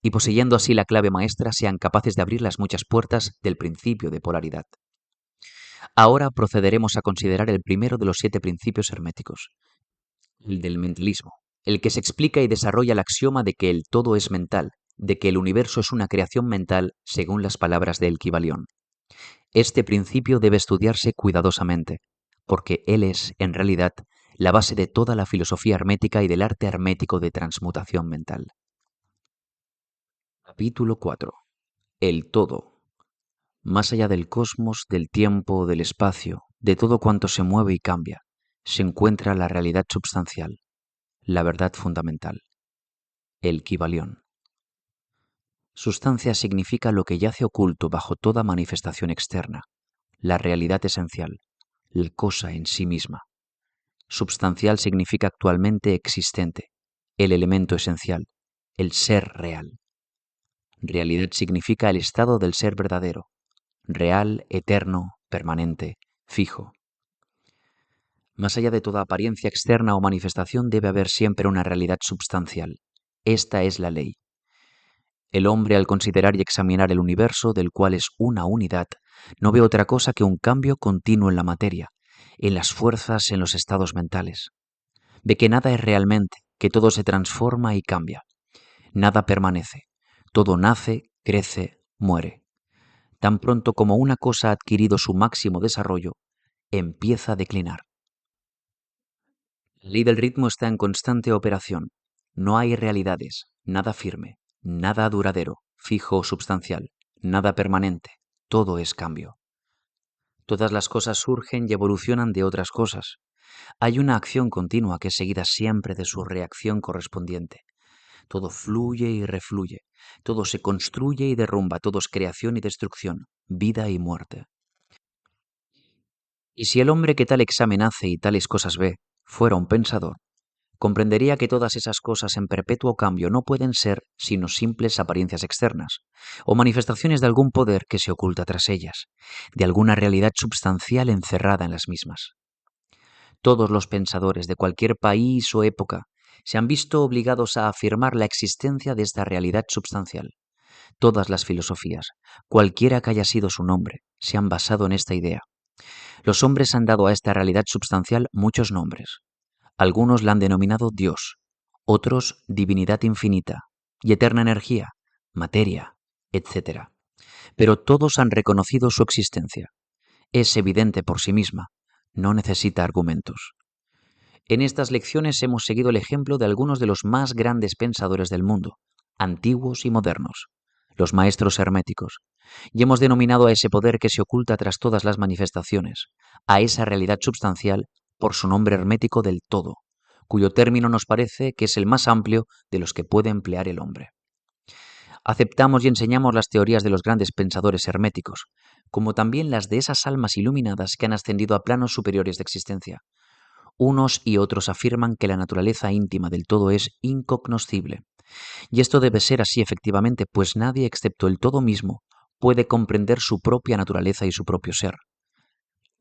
Speaker 1: y poseyendo así la clave maestra sean capaces de abrir las muchas puertas del principio de polaridad. Ahora procederemos a considerar el primero de los 7 principios herméticos, el del mentalismo, el que se explica y desarrolla el axioma de que el todo es mental, de que el universo es una creación mental según las palabras de Kybalión. Este principio debe estudiarse cuidadosamente, porque él es, en realidad, la base de toda la filosofía hermética y del arte hermético de transmutación mental. Capítulo 4. El todo. Más allá del cosmos, del tiempo, del espacio, de todo cuanto se mueve y cambia, se encuentra la realidad substancial, la verdad fundamental, el Kybalión. Sustancia significa lo que yace oculto bajo toda manifestación externa, la realidad esencial, la cosa en sí misma. Substancial significa actualmente existente, el elemento esencial, el ser real. Realidad significa el estado del ser verdadero, real, eterno, permanente, fijo. Más allá de toda apariencia externa o manifestación debe haber siempre una realidad substancial. Esta es la ley. El hombre, al considerar y examinar el universo, del cual es una unidad, no ve otra cosa que un cambio continuo en la materia, en las fuerzas, en los estados mentales. Ve que nada es realmente, que todo se transforma y cambia. Nada permanece. Todo nace, crece, muere. Tan pronto como una cosa ha adquirido su máximo desarrollo, empieza a declinar. La ley del ritmo está en constante operación. No hay realidades, nada firme, nada duradero, fijo o substancial, nada permanente. Todo es cambio. Todas las cosas surgen y evolucionan de otras cosas. Hay una acción continua que es seguida siempre de su reacción correspondiente. Todo fluye y refluye, todo se construye y derrumba, todo es creación y destrucción, vida y muerte. Y si el hombre que tal examen hace y tales cosas ve, fuera un pensador, comprendería que todas esas cosas en perpetuo cambio no pueden ser sino simples apariencias externas, o manifestaciones de algún poder que se oculta tras ellas, de alguna realidad substancial encerrada en las mismas. Todos los pensadores de cualquier país o época se han visto obligados a afirmar la existencia de esta realidad substancial. Todas las filosofías, cualquiera que haya sido su nombre, se han basado en esta idea. Los hombres han dado a esta realidad substancial muchos nombres. Algunos la han denominado Dios, otros divinidad infinita y eterna energía, materia, etc. Pero todos han reconocido su existencia. Es evidente por sí misma, no necesita argumentos. En estas lecciones hemos seguido el ejemplo de algunos de los más grandes pensadores del mundo, antiguos y modernos, los maestros herméticos, y hemos denominado a ese poder que se oculta tras todas las manifestaciones, a esa realidad substancial, por su nombre hermético del todo, cuyo término nos parece que es el más amplio de los que puede emplear el hombre. Aceptamos y enseñamos las teorías de los grandes pensadores herméticos, como también las de esas almas iluminadas que han ascendido a planos superiores de existencia. Unos y otros afirman que la naturaleza íntima del todo es incognoscible. Y esto debe ser así efectivamente, pues nadie excepto el todo mismo puede comprender su propia naturaleza y su propio ser.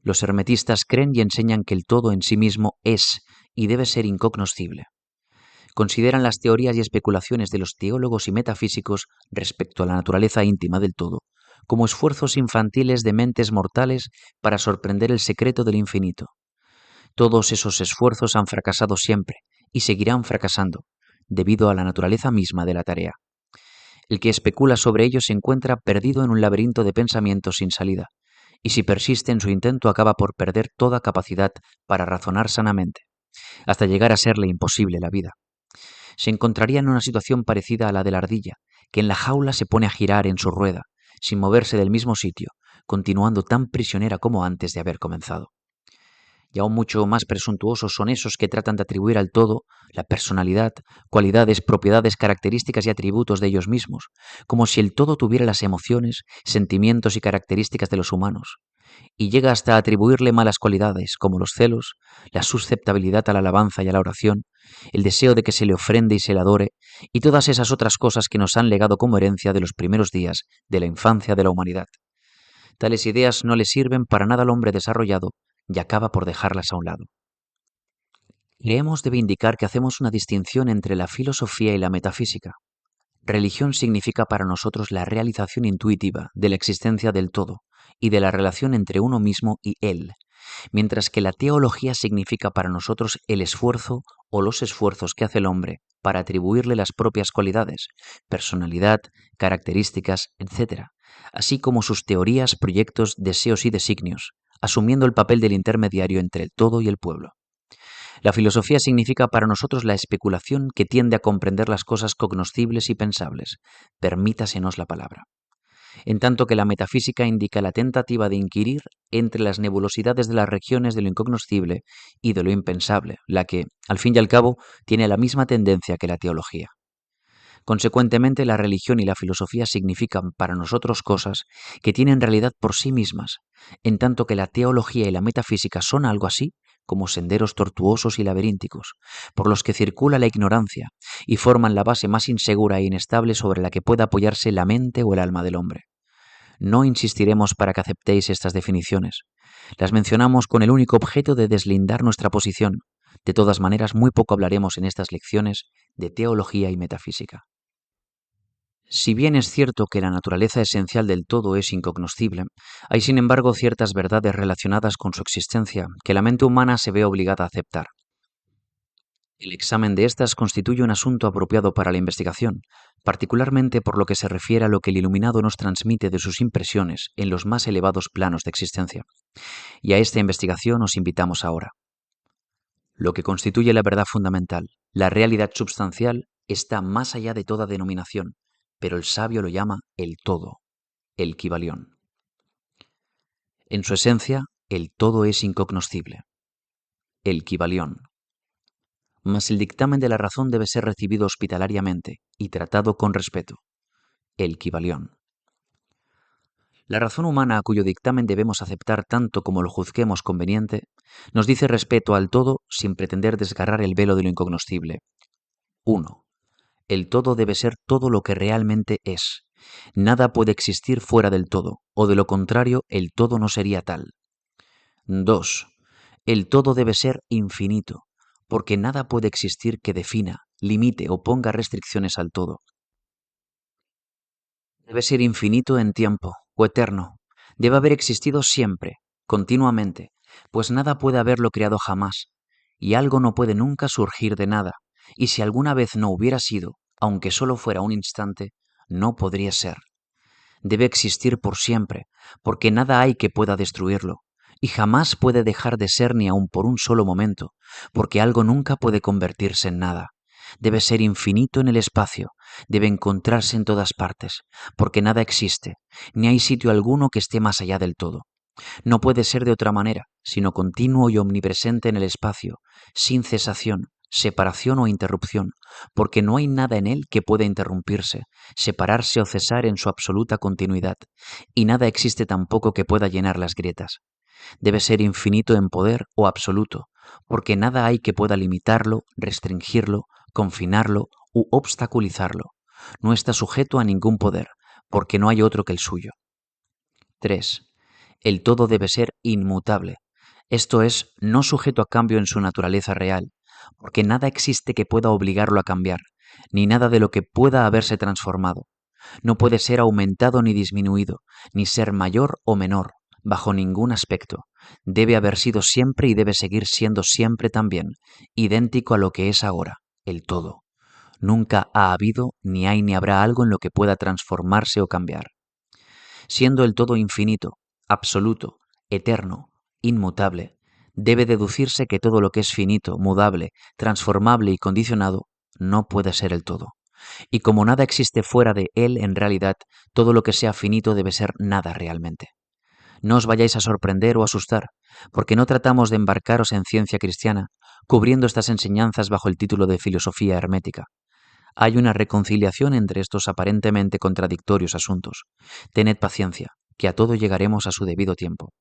Speaker 1: Los hermetistas creen y enseñan que el todo en sí mismo es y debe ser incognoscible. Consideran las teorías y especulaciones de los teólogos y metafísicos respecto a la naturaleza íntima del todo como esfuerzos infantiles de mentes mortales para sorprender el secreto del infinito. Todos esos esfuerzos han fracasado siempre y seguirán fracasando, debido a la naturaleza misma de la tarea. El que especula sobre ello se encuentra perdido en un laberinto de pensamientos sin salida, y si persiste en su intento acaba por perder toda capacidad para razonar sanamente, hasta llegar a serle imposible la vida. Se encontraría en una situación parecida a la de la ardilla, que en la jaula se pone a girar en su rueda, sin moverse del mismo sitio, continuando tan prisionera como antes de haber comenzado. Y aún mucho más presuntuosos son esos que tratan de atribuir al todo la personalidad, cualidades, propiedades, características y atributos de ellos mismos, como si el todo tuviera las emociones, sentimientos y características de los humanos, y llega hasta atribuirle malas cualidades, como los celos, la susceptibilidad a la alabanza y a la oración, el deseo de que se le ofrende y se le adore, y todas esas otras cosas que nos han legado como herencia de los primeros días de la infancia de la humanidad. Tales ideas no le sirven para nada al hombre desarrollado y acaba por dejarlas a un lado. Leemos debe indicar que hacemos una distinción entre la filosofía y la metafísica. Religión significa para nosotros la realización intuitiva de la existencia del todo y de la relación entre uno mismo y él, mientras que la teología significa para nosotros el esfuerzo o los esfuerzos que hace el hombre para atribuirle las propias cualidades, personalidad, características, etc., así como sus teorías, proyectos, deseos y designios, asumiendo el papel del intermediario entre el todo y el pueblo. La filosofía significa para nosotros la especulación que tiende a comprender las cosas cognoscibles y pensables, permítasenos la palabra. En tanto que la metafísica indica la tentativa de inquirir entre las nebulosidades de las regiones de lo incognoscible y de lo impensable, la que, al fin y al cabo, tiene la misma tendencia que la teología. Consecuentemente, la religión y la filosofía significan para nosotros cosas que tienen realidad por sí mismas, en tanto que la teología y la metafísica son algo así como senderos tortuosos y laberínticos, por los que circula la ignorancia y forman la base más insegura e inestable sobre la que pueda apoyarse la mente o el alma del hombre. No insistiremos para que aceptéis estas definiciones. Las mencionamos con el único objeto de deslindar nuestra posición. De todas maneras, muy poco hablaremos en estas lecciones de teología y metafísica. Si bien es cierto que la naturaleza esencial del todo es incognoscible, hay sin embargo ciertas verdades relacionadas con su existencia que la mente humana se ve obligada a aceptar. El examen de estas constituye un asunto apropiado para la investigación, particularmente por lo que se refiere a lo que el iluminado nos transmite de sus impresiones en los más elevados planos de existencia. Y a esta investigación os invitamos ahora. Lo que constituye la verdad fundamental, la realidad substancial, está más allá de toda denominación, pero el sabio lo llama el todo, el Kybalión. En su esencia, el todo es incognoscible, el Kybalión. Mas el dictamen de la razón debe ser recibido hospitalariamente y tratado con respeto, el Kybalión. La razón humana, a cuyo dictamen debemos aceptar tanto como lo juzguemos conveniente, nos dice respeto al todo sin pretender desgarrar el velo de lo incognoscible. 1. El todo debe ser todo lo que realmente es. Nada puede existir fuera del todo, o de lo contrario, el todo no sería tal. 2. El todo debe ser infinito, porque nada puede existir que defina, limite o ponga restricciones al todo. Debe ser infinito en tiempo, o eterno. Debe haber existido siempre, continuamente, pues nada puede haberlo creado jamás, y algo no puede nunca surgir de nada, y si alguna vez no hubiera sido, aunque solo fuera un instante, no podría ser. Debe existir por siempre, porque nada hay que pueda destruirlo, y jamás puede dejar de ser ni aun por un solo momento, porque algo nunca puede convertirse en nada. Debe ser infinito en el espacio, debe encontrarse en todas partes, porque nada existe, ni hay sitio alguno que esté más allá del todo. No puede ser de otra manera, sino continuo y omnipresente en el espacio, sin cesación, separación o interrupción, porque no hay nada en él que pueda interrumpirse, separarse o cesar en su absoluta continuidad, y nada existe tampoco que pueda llenar las grietas. Debe ser infinito en poder o absoluto, porque nada hay que pueda limitarlo, restringirlo, confinarlo u obstaculizarlo. No está sujeto a ningún poder, porque no hay otro que el suyo. 3. El todo debe ser inmutable, esto es, no sujeto a cambio en su naturaleza real, porque nada existe que pueda obligarlo a cambiar, ni nada de lo que pueda haberse transformado. No puede ser aumentado ni disminuido, ni ser mayor o menor, bajo ningún aspecto. Debe haber sido siempre y debe seguir siendo siempre también, idéntico a lo que es ahora, el todo. Nunca ha habido, ni hay ni habrá algo en lo que pueda transformarse o cambiar. Siendo el todo infinito, absoluto, eterno, inmutable, debe deducirse que todo lo que es finito, mudable, transformable y condicionado no puede ser el todo. Y como nada existe fuera de él en realidad, todo lo que sea finito debe ser nada realmente. No os vayáis a sorprender o asustar, porque no tratamos de embarcaros en ciencia cristiana, cubriendo estas enseñanzas bajo el título de filosofía hermética. Hay una reconciliación entre estos aparentemente contradictorios asuntos. Tened paciencia, que a todo llegaremos a su debido tiempo.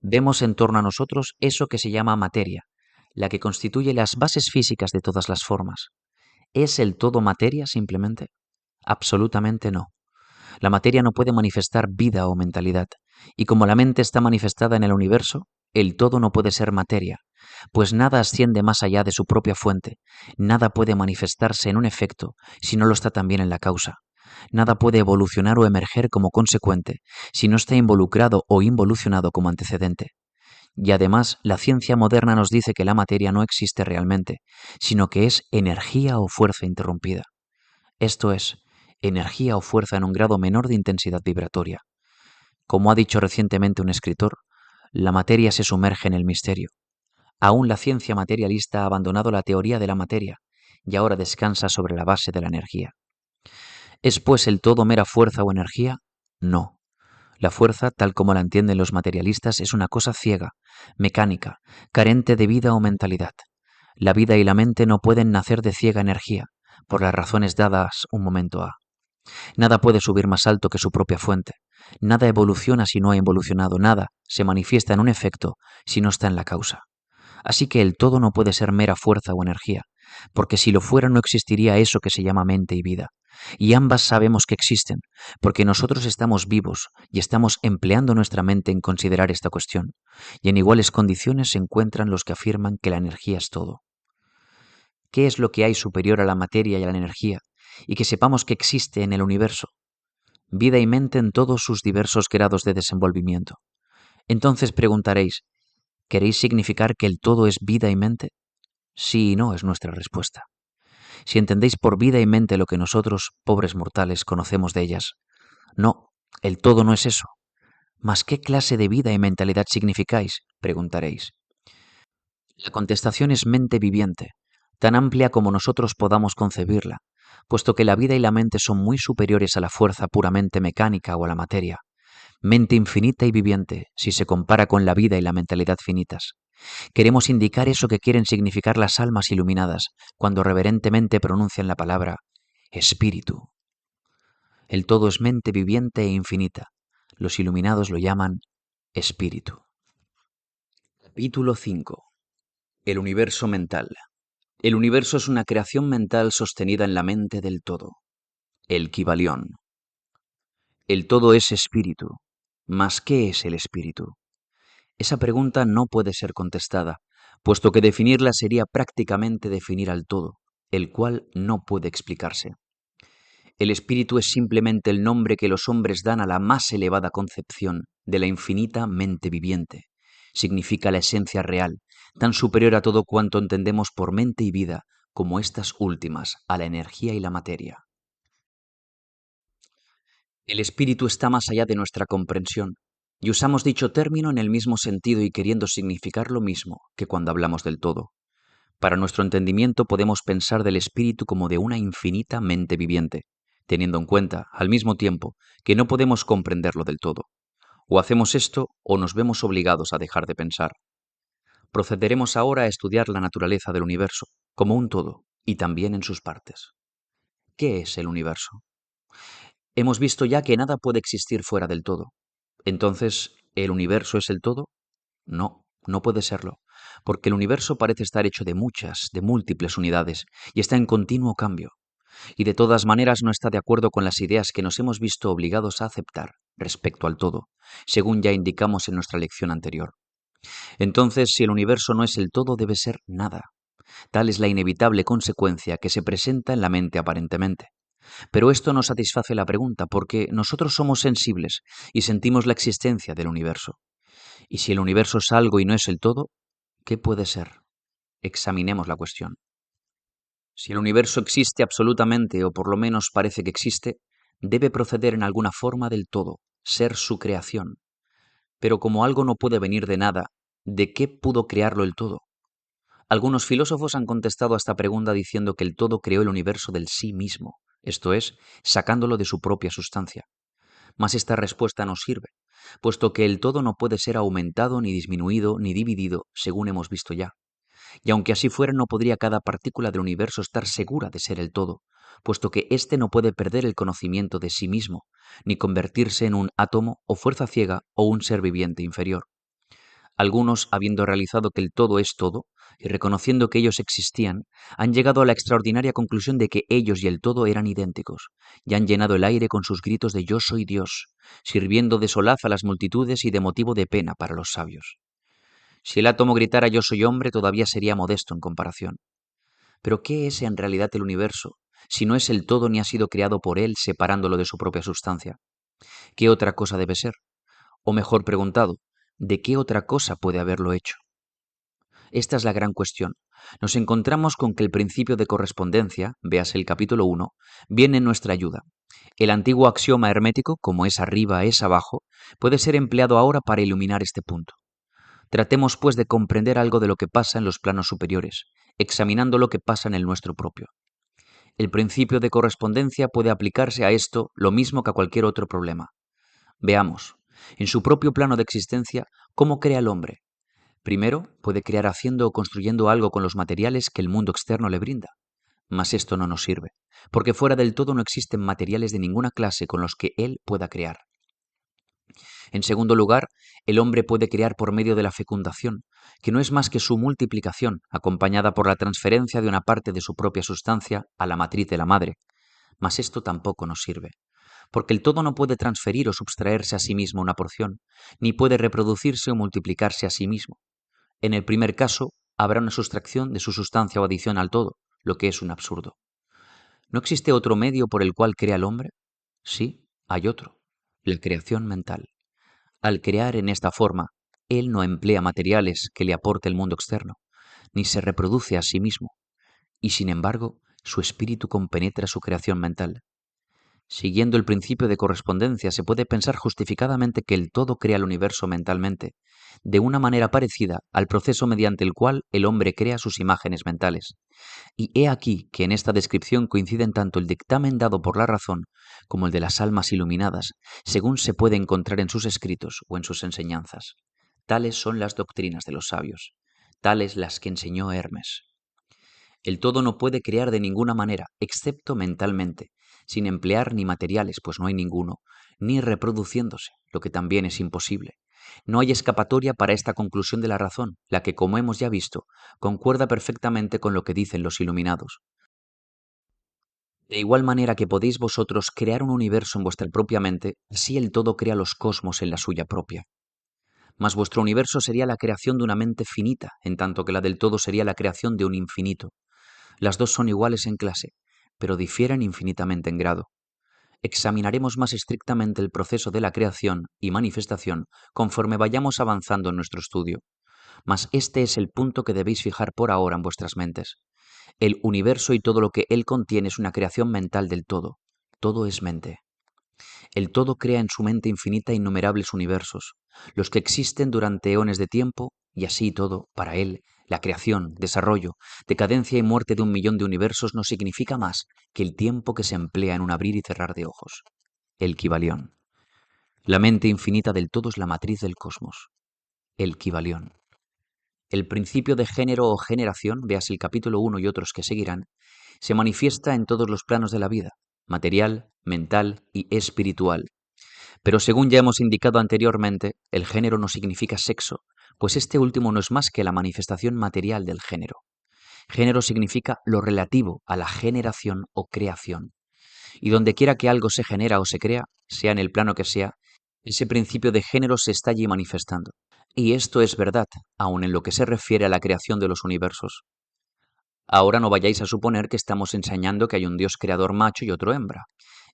Speaker 1: Vemos en torno a nosotros eso que se llama materia, la que constituye las bases físicas de todas las formas. ¿Es el todo materia simplemente? Absolutamente no. La materia no puede manifestar vida o mentalidad, y como la mente está manifestada en el universo, el todo no puede ser materia, pues nada asciende más allá de su propia fuente, nada puede manifestarse en un efecto si no lo está también en la causa, nada puede evolucionar o emerger como consecuente si no está involucrado o involucionado como antecedente. Y además, la ciencia moderna nos dice que la materia no existe realmente, sino que es energía o fuerza interrumpida. Esto es, energía o fuerza en un grado menor de intensidad vibratoria. Como ha dicho recientemente un escritor, la materia se sumerge en el misterio. Aún la ciencia materialista ha abandonado la teoría de la materia y ahora descansa sobre la base de la energía. ¿Es pues el todo mera fuerza o energía? No. La fuerza, tal como la entienden los materialistas, es una cosa ciega, mecánica, carente de vida o mentalidad. La vida y la mente no pueden nacer de ciega energía, por las razones dadas un momento a. Nada puede subir más alto que su propia fuente. Nada evoluciona si no ha involucionado. Nada se manifiesta en un efecto si no está en la causa. Así que el todo no puede ser mera fuerza o energía, porque si lo fuera no existiría eso que se llama mente y vida. Y ambas sabemos que existen, porque nosotros estamos vivos y estamos empleando nuestra mente en considerar esta cuestión. Y en iguales condiciones se encuentran los que afirman que la energía es todo. ¿Qué es lo que hay superior a la materia y a la energía? Y que sepamos que existe en el universo. Vida y mente en todos sus diversos grados de desenvolvimiento. Entonces preguntaréis, ¿queréis significar que el todo es vida y mente? Sí y no es nuestra respuesta. Si entendéis por vida y mente lo que nosotros, pobres mortales, conocemos de ellas, no, el todo no es eso. ¿Mas qué clase de vida y mentalidad significáis? Preguntaréis. La contestación es mente viviente, tan amplia como nosotros podamos concebirla, puesto que la vida y la mente son muy superiores a la fuerza puramente mecánica o a la materia. Mente infinita y viviente, si se compara con la vida y la mentalidad finitas. Queremos indicar eso que quieren significar las almas iluminadas cuando reverentemente pronuncian la palabra espíritu. El todo es mente viviente e infinita. Los iluminados lo llaman espíritu. Capítulo 5. El universo mental. El universo es una creación mental sostenida en la mente del todo. El Kybalión. El todo es espíritu. ¿Mas qué es el espíritu? Esa pregunta no puede ser contestada, puesto que definirla sería prácticamente definir al todo, el cual no puede explicarse. El espíritu es simplemente el nombre que los hombres dan a la más elevada concepción de la infinita mente viviente. Significa la esencia real, tan superior a todo cuanto entendemos por mente y vida, como estas últimas, a la energía y la materia. El espíritu está más allá de nuestra comprensión, y usamos dicho término en el mismo sentido y queriendo significar lo mismo que cuando hablamos del todo. Para nuestro entendimiento podemos pensar del espíritu como de una infinita mente viviente, teniendo en cuenta, al mismo tiempo, que no podemos comprenderlo del todo. O hacemos esto o nos vemos obligados a dejar de pensar. Procederemos ahora a estudiar la naturaleza del universo, como un todo, y también en sus partes. ¿Qué es el universo? Hemos visto ya que nada puede existir fuera del todo. Entonces, ¿el universo es el todo? No, no puede serlo, porque el universo parece estar hecho de muchas, de múltiples unidades, y está en continuo cambio, y de todas maneras no está de acuerdo con las ideas que nos hemos visto obligados a aceptar respecto al todo, según ya indicamos en nuestra lección anterior. Entonces, si el universo no es el todo, debe ser nada. Tal es la inevitable consecuencia que se presenta en la mente aparentemente. Pero esto no satisface la pregunta porque nosotros somos sensibles y sentimos la existencia del universo. Y si el universo es algo y no es el todo, ¿qué puede ser? Examinemos la cuestión. Si el universo existe absolutamente, o por lo menos parece que existe, debe proceder en alguna forma del todo, ser su creación. Pero como algo no puede venir de nada, ¿de qué pudo crearlo el todo? Algunos filósofos han contestado a esta pregunta diciendo que el todo creó el universo del sí mismo, esto es, sacándolo de su propia sustancia. Mas esta respuesta no sirve, puesto que el todo no puede ser aumentado, ni disminuido, ni dividido, según hemos visto ya. Y aunque así fuera, no podría cada partícula del universo estar segura de ser el todo, puesto que éste no puede perder el conocimiento de sí mismo, ni convertirse en un átomo o fuerza ciega o un ser viviente inferior. Algunos, habiendo realizado que el todo es todo, y reconociendo que ellos existían, han llegado a la extraordinaria conclusión de que ellos y el todo eran idénticos, y han llenado el aire con sus gritos de yo soy Dios, sirviendo de solaz a las multitudes y de motivo de pena para los sabios. Si el átomo gritara yo soy hombre, todavía sería modesto en comparación. Pero ¿qué es en realidad el universo, si no es el todo ni ha sido creado por él separándolo de su propia sustancia? ¿Qué otra cosa debe ser? O mejor preguntado, ¿de qué otra cosa puede haberlo hecho? Esta es la gran cuestión. Nos encontramos con que el principio de correspondencia, véase el capítulo 1, viene en nuestra ayuda. El antiguo axioma hermético, como es arriba es abajo, puede ser empleado ahora para iluminar este punto. Tratemos, pues, de comprender algo de lo que pasa en los planos superiores, examinando lo que pasa en el nuestro propio. El principio de correspondencia puede aplicarse a esto lo mismo que a cualquier otro problema. Veamos, en su propio plano de existencia, cómo crea el hombre. Primero, puede crear haciendo o construyendo algo con los materiales que el mundo externo le brinda. Mas esto no nos sirve, porque fuera del todo no existen materiales de ninguna clase con los que él pueda crear. En segundo lugar, el hombre puede crear por medio de la fecundación, que no es más que su multiplicación, acompañada por la transferencia de una parte de su propia sustancia a la matriz de la madre. Mas esto tampoco nos sirve, porque el todo no puede transferir o subtraerse a sí mismo una porción, ni puede reproducirse o multiplicarse a sí mismo. En el primer caso, habrá una sustracción de su sustancia o adición al todo, lo que es un absurdo. ¿No existe otro medio por el cual crea el hombre? Sí, hay otro, la creación mental. Al crear en esta forma, él no emplea materiales que le aporte el mundo externo, ni se reproduce a sí mismo, y sin embargo, su espíritu compenetra su creación mental. Siguiendo el principio de correspondencia, se puede pensar justificadamente que el todo crea el universo mentalmente, de una manera parecida al proceso mediante el cual el hombre crea sus imágenes mentales. Y he aquí que en esta descripción coinciden tanto el dictamen dado por la razón como el de las almas iluminadas, según se puede encontrar en sus escritos o en sus enseñanzas. Tales son las doctrinas de los sabios, tales las que enseñó Hermes. El todo no puede crear de ninguna manera, excepto mentalmente, sin emplear ni materiales, pues no hay ninguno, ni reproduciéndose, lo que también es imposible. No hay escapatoria para esta conclusión de la razón, la que, como hemos ya visto, concuerda perfectamente con lo que dicen los iluminados. De igual manera que podéis vosotros crear un universo en vuestra propia mente, así el todo crea los cosmos en la suya propia. Mas vuestro universo sería la creación de una mente finita, en tanto que la del todo sería la creación de un infinito. Las dos son iguales en clase, pero difieren infinitamente en grado. Examinaremos más estrictamente el proceso de la creación y manifestación conforme vayamos avanzando en nuestro estudio. Mas este es el punto que debéis fijar por ahora en vuestras mentes. El universo y todo lo que él contiene es una creación mental del todo. Todo es mente. El todo crea en su mente infinita innumerables universos, los que existen durante eones de tiempo, y así todo, para él, la creación, desarrollo, decadencia y muerte de un millón de universos no significa más que el tiempo que se emplea en un abrir y cerrar de ojos. El Kybalión. La mente infinita del todo es la matriz del cosmos. El Kybalión. El principio de género o generación, veas el capítulo 1 y otros que seguirán, se manifiesta en todos los planos de la vida, material, mental y espiritual. Pero según ya hemos indicado anteriormente, el género no significa sexo, pues este último no es más que la manifestación material del género. Género significa lo relativo a la generación o creación. Y donde quiera que algo se genera o se crea, sea en el plano que sea, ese principio de género se está allí manifestando. Y esto es verdad, aun en lo que se refiere a la creación de los universos. Ahora no vayáis a suponer que estamos enseñando que hay un Dios creador macho y otro hembra.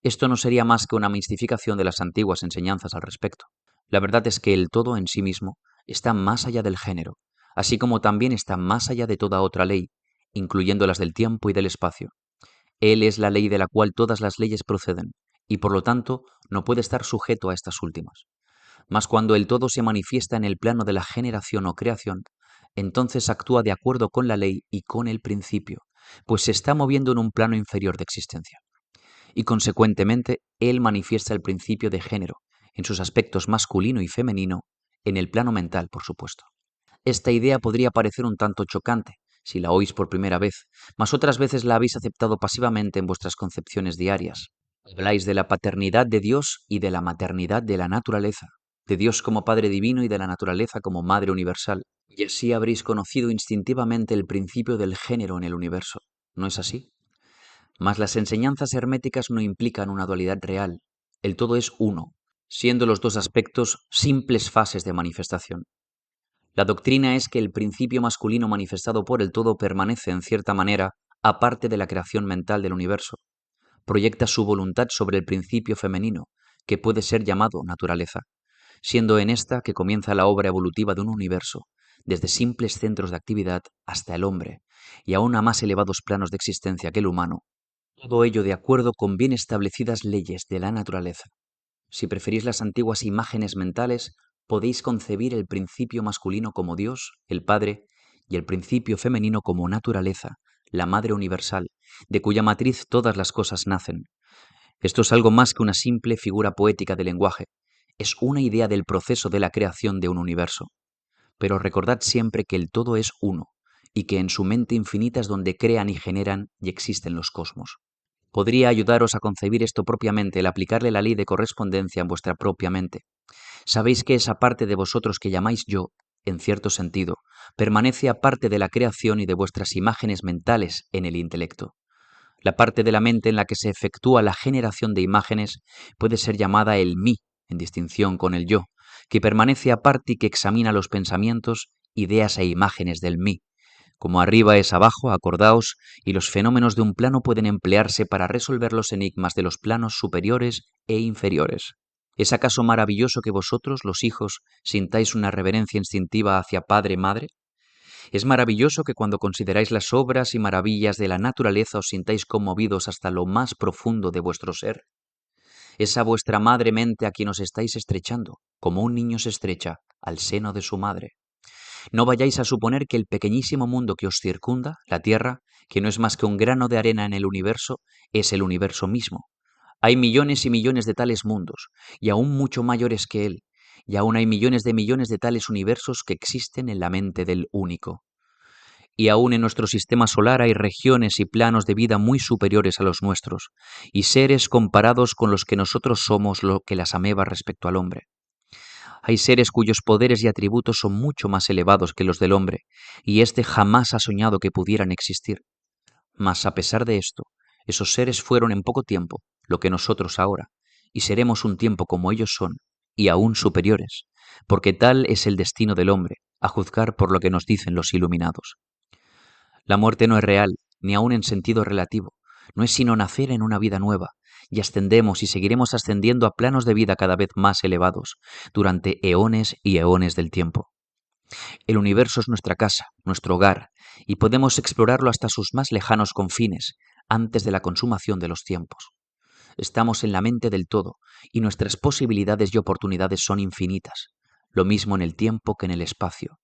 Speaker 1: Esto no sería más que una mistificación de las antiguas enseñanzas al respecto. La verdad es que el todo en sí mismo está más allá del género, así como también está más allá de toda otra ley, incluyendo las del tiempo y del espacio. Él es la ley de la cual todas las leyes proceden, y por lo tanto no puede estar sujeto a estas últimas. Mas cuando el todo se manifiesta en el plano de la generación o creación, entonces actúa de acuerdo con la ley y con el principio, pues se está moviendo en un plano inferior de existencia. Y consecuentemente, él manifiesta el principio de género, en sus aspectos masculino y femenino, en el plano mental, por supuesto. Esta idea podría parecer un tanto chocante, si la oís por primera vez, mas otras veces la habéis aceptado pasivamente en vuestras concepciones diarias. Habláis de la paternidad de Dios y de la maternidad de la naturaleza, de Dios como Padre Divino y de la naturaleza como Madre Universal, y así habréis conocido instintivamente el principio del género en el universo. ¿No es así? Mas las enseñanzas herméticas no implican una dualidad real. El todo es uno, siendo los dos aspectos simples fases de manifestación. La doctrina es que el principio masculino manifestado por el todo permanece, en cierta manera, aparte de la creación mental del universo. Proyecta su voluntad sobre el principio femenino, que puede ser llamado naturaleza, siendo en esta que comienza la obra evolutiva de un universo, desde simples centros de actividad hasta el hombre, y aún a más elevados planos de existencia que el humano, todo ello de acuerdo con bien establecidas leyes de la naturaleza. Si preferís las antiguas imágenes mentales, podéis concebir el principio masculino como Dios, el Padre, y el principio femenino como naturaleza, la Madre Universal, de cuya matriz todas las cosas nacen. Esto es algo más que una simple figura poética de lenguaje, es una idea del proceso de la creación de un universo. Pero recordad siempre que el todo es uno, y que en su mente infinita es donde crean y generan y existen los cosmos. Podría ayudaros a concebir esto propiamente el aplicarle la ley de correspondencia en vuestra propia mente. Sabéis que esa parte de vosotros que llamáis yo, en cierto sentido, permanece aparte de la creación y de vuestras imágenes mentales en el intelecto. La parte de la mente en la que se efectúa la generación de imágenes puede ser llamada el mí, en distinción con el yo, que permanece aparte y que examina los pensamientos, ideas e imágenes del mí. Como arriba es abajo, acordaos, y los fenómenos de un plano pueden emplearse para resolver los enigmas de los planos superiores e inferiores. ¿Es acaso maravilloso que vosotros, los hijos, sintáis una reverencia instintiva hacia Padre-Madre? ¿Es maravilloso que cuando consideráis las obras y maravillas de la naturaleza os sintáis conmovidos hasta lo más profundo de vuestro ser? Es a vuestra madre mente a quien os estáis estrechando, como un niño se estrecha al seno de su madre. No vayáis a suponer que el pequeñísimo mundo que os circunda, la Tierra, que no es más que un grano de arena en el universo, es el universo mismo. Hay millones y millones de tales mundos, y aún mucho mayores que él, y aún hay millones de tales universos que existen en la mente del único. Y aún en nuestro sistema solar hay regiones y planos de vida muy superiores a los nuestros, y seres comparados con los que nosotros somos lo que las amebas respecto al hombre. Hay seres cuyos poderes y atributos son mucho más elevados que los del hombre, y éste jamás ha soñado que pudieran existir. Mas a pesar de esto, esos seres fueron en poco tiempo lo que nosotros ahora, y seremos un tiempo como ellos son, y aún superiores, porque tal es el destino del hombre, a juzgar por lo que nos dicen los iluminados. La muerte no es real, ni aun en sentido relativo, no es sino nacer en una vida nueva, y ascendemos y seguiremos ascendiendo a planos de vida cada vez más elevados, durante eones y eones del tiempo. El universo es nuestra casa, nuestro hogar, y podemos explorarlo hasta sus más lejanos confines, antes de la consumación de los tiempos. Estamos en la mente del todo, y nuestras posibilidades y oportunidades son infinitas, lo mismo en el tiempo que en el espacio.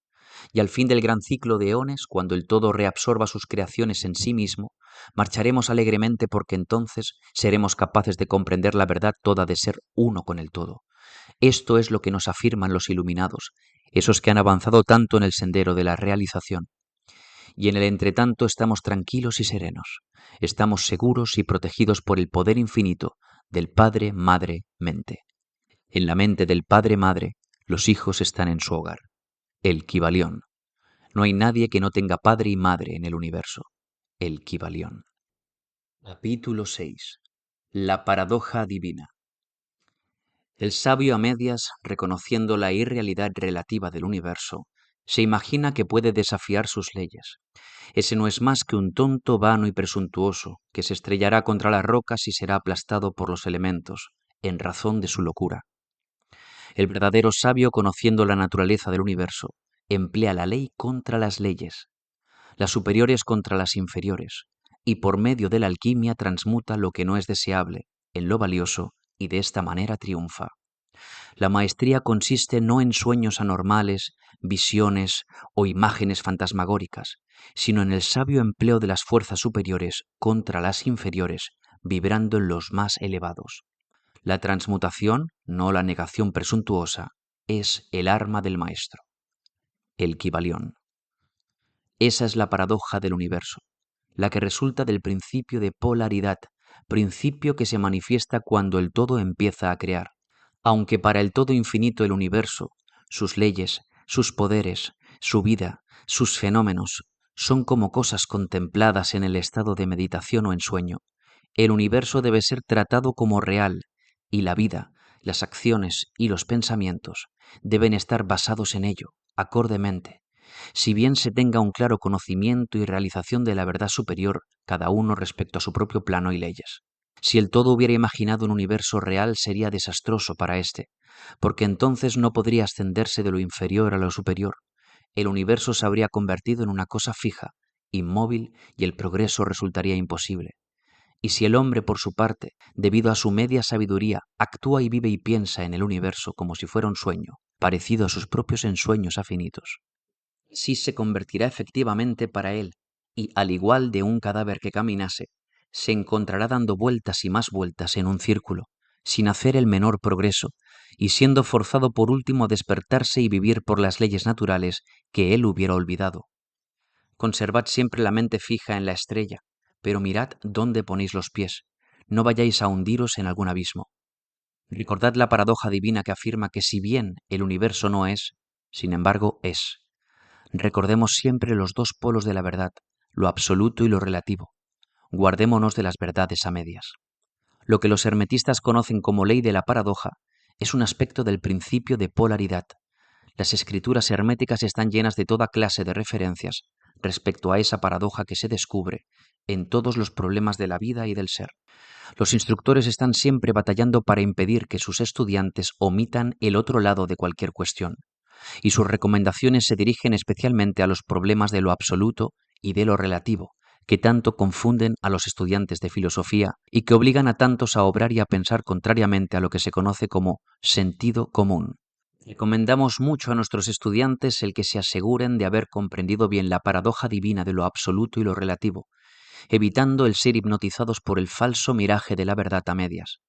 Speaker 1: Y al fin del gran ciclo de eones, cuando el todo reabsorba sus creaciones en sí mismo, marcharemos alegremente porque entonces seremos capaces de comprender la verdad toda de ser uno con el todo. Esto es lo que nos afirman los iluminados, esos que han avanzado tanto en el sendero de la realización. Y en el entretanto estamos tranquilos y serenos. Estamos seguros y protegidos por el poder infinito del Padre, Madre, Mente. En la mente del Padre, Madre, los hijos están en su hogar. El Kybalión. No hay nadie que no tenga padre y madre en el universo. El Kybalión. Capítulo 6. La paradoja divina. El sabio a medias, reconociendo la irrealidad relativa del universo, Se imagina que puede desafiar sus leyes. Ese no es más que un tonto, vano y presuntuoso, que se estrellará contra las rocas y será aplastado por los elementos, en razón de su locura. El verdadero sabio, conociendo la naturaleza del universo, emplea la ley contra las leyes, las superiores contra las inferiores, y por medio de la alquimia transmuta lo que no es deseable en lo valioso y de esta manera triunfa. La maestría consiste no en sueños anormales, visiones o imágenes fantasmagóricas, sino en el sabio empleo de las fuerzas superiores contra las inferiores, vibrando en los más elevados. La transmutación, no la negación presuntuosa, es el arma del maestro, el Kybalión. Esa es la paradoja del universo, la que resulta del principio de polaridad, principio que se manifiesta cuando el todo empieza a crear. Aunque para el todo infinito el universo, sus leyes, sus poderes, su vida, sus fenómenos, son como cosas contempladas en el estado de meditación o ensueño, el universo debe ser tratado como real, y la vida, las acciones y los pensamientos deben estar basados en ello, acordemente, si bien se tenga un claro conocimiento y realización de la verdad superior, cada uno respecto a su propio plano y leyes. Si el todo hubiera imaginado un universo real sería desastroso para éste, porque entonces no podría ascenderse de lo inferior a lo superior. El universo se habría convertido en una cosa fija, inmóvil, y el progreso resultaría imposible. Y si el hombre, por su parte, debido a su media sabiduría, actúa y vive y piensa en el universo como si fuera un sueño, parecido a sus propios ensueños afinitos, sí se convertirá efectivamente para él, y al igual de un cadáver que caminase, se encontrará dando vueltas y más vueltas en un círculo, sin hacer el menor progreso, y siendo forzado por último a despertarse y vivir por las leyes naturales que él hubiera olvidado. Conservad siempre la mente fija en la estrella, pero mirad dónde ponéis los pies, no vayáis a hundiros en algún abismo. Recordad la paradoja divina que afirma que si bien el universo no es, sin embargo es. Recordemos siempre los dos polos de la verdad, lo absoluto y lo relativo. Guardémonos de las verdades a medias. Lo que los hermetistas conocen como ley de la paradoja es un aspecto del principio de polaridad. Las escrituras herméticas están llenas de toda clase de referencias respecto a esa paradoja que se descubre en todos los problemas de la vida y del ser. Los instructores están siempre batallando para impedir que sus estudiantes omitan el otro lado de cualquier cuestión, y sus recomendaciones se dirigen especialmente a los problemas de lo absoluto y de lo relativo, que tanto confunden a los estudiantes de filosofía y que obligan a tantos a obrar y a pensar contrariamente a lo que se conoce como sentido común. Recomendamos mucho a nuestros estudiantes el que se aseguren de haber comprendido bien la paradoja divina de lo absoluto y lo relativo, evitando el ser hipnotizados por el falso miraje de la verdad a medias.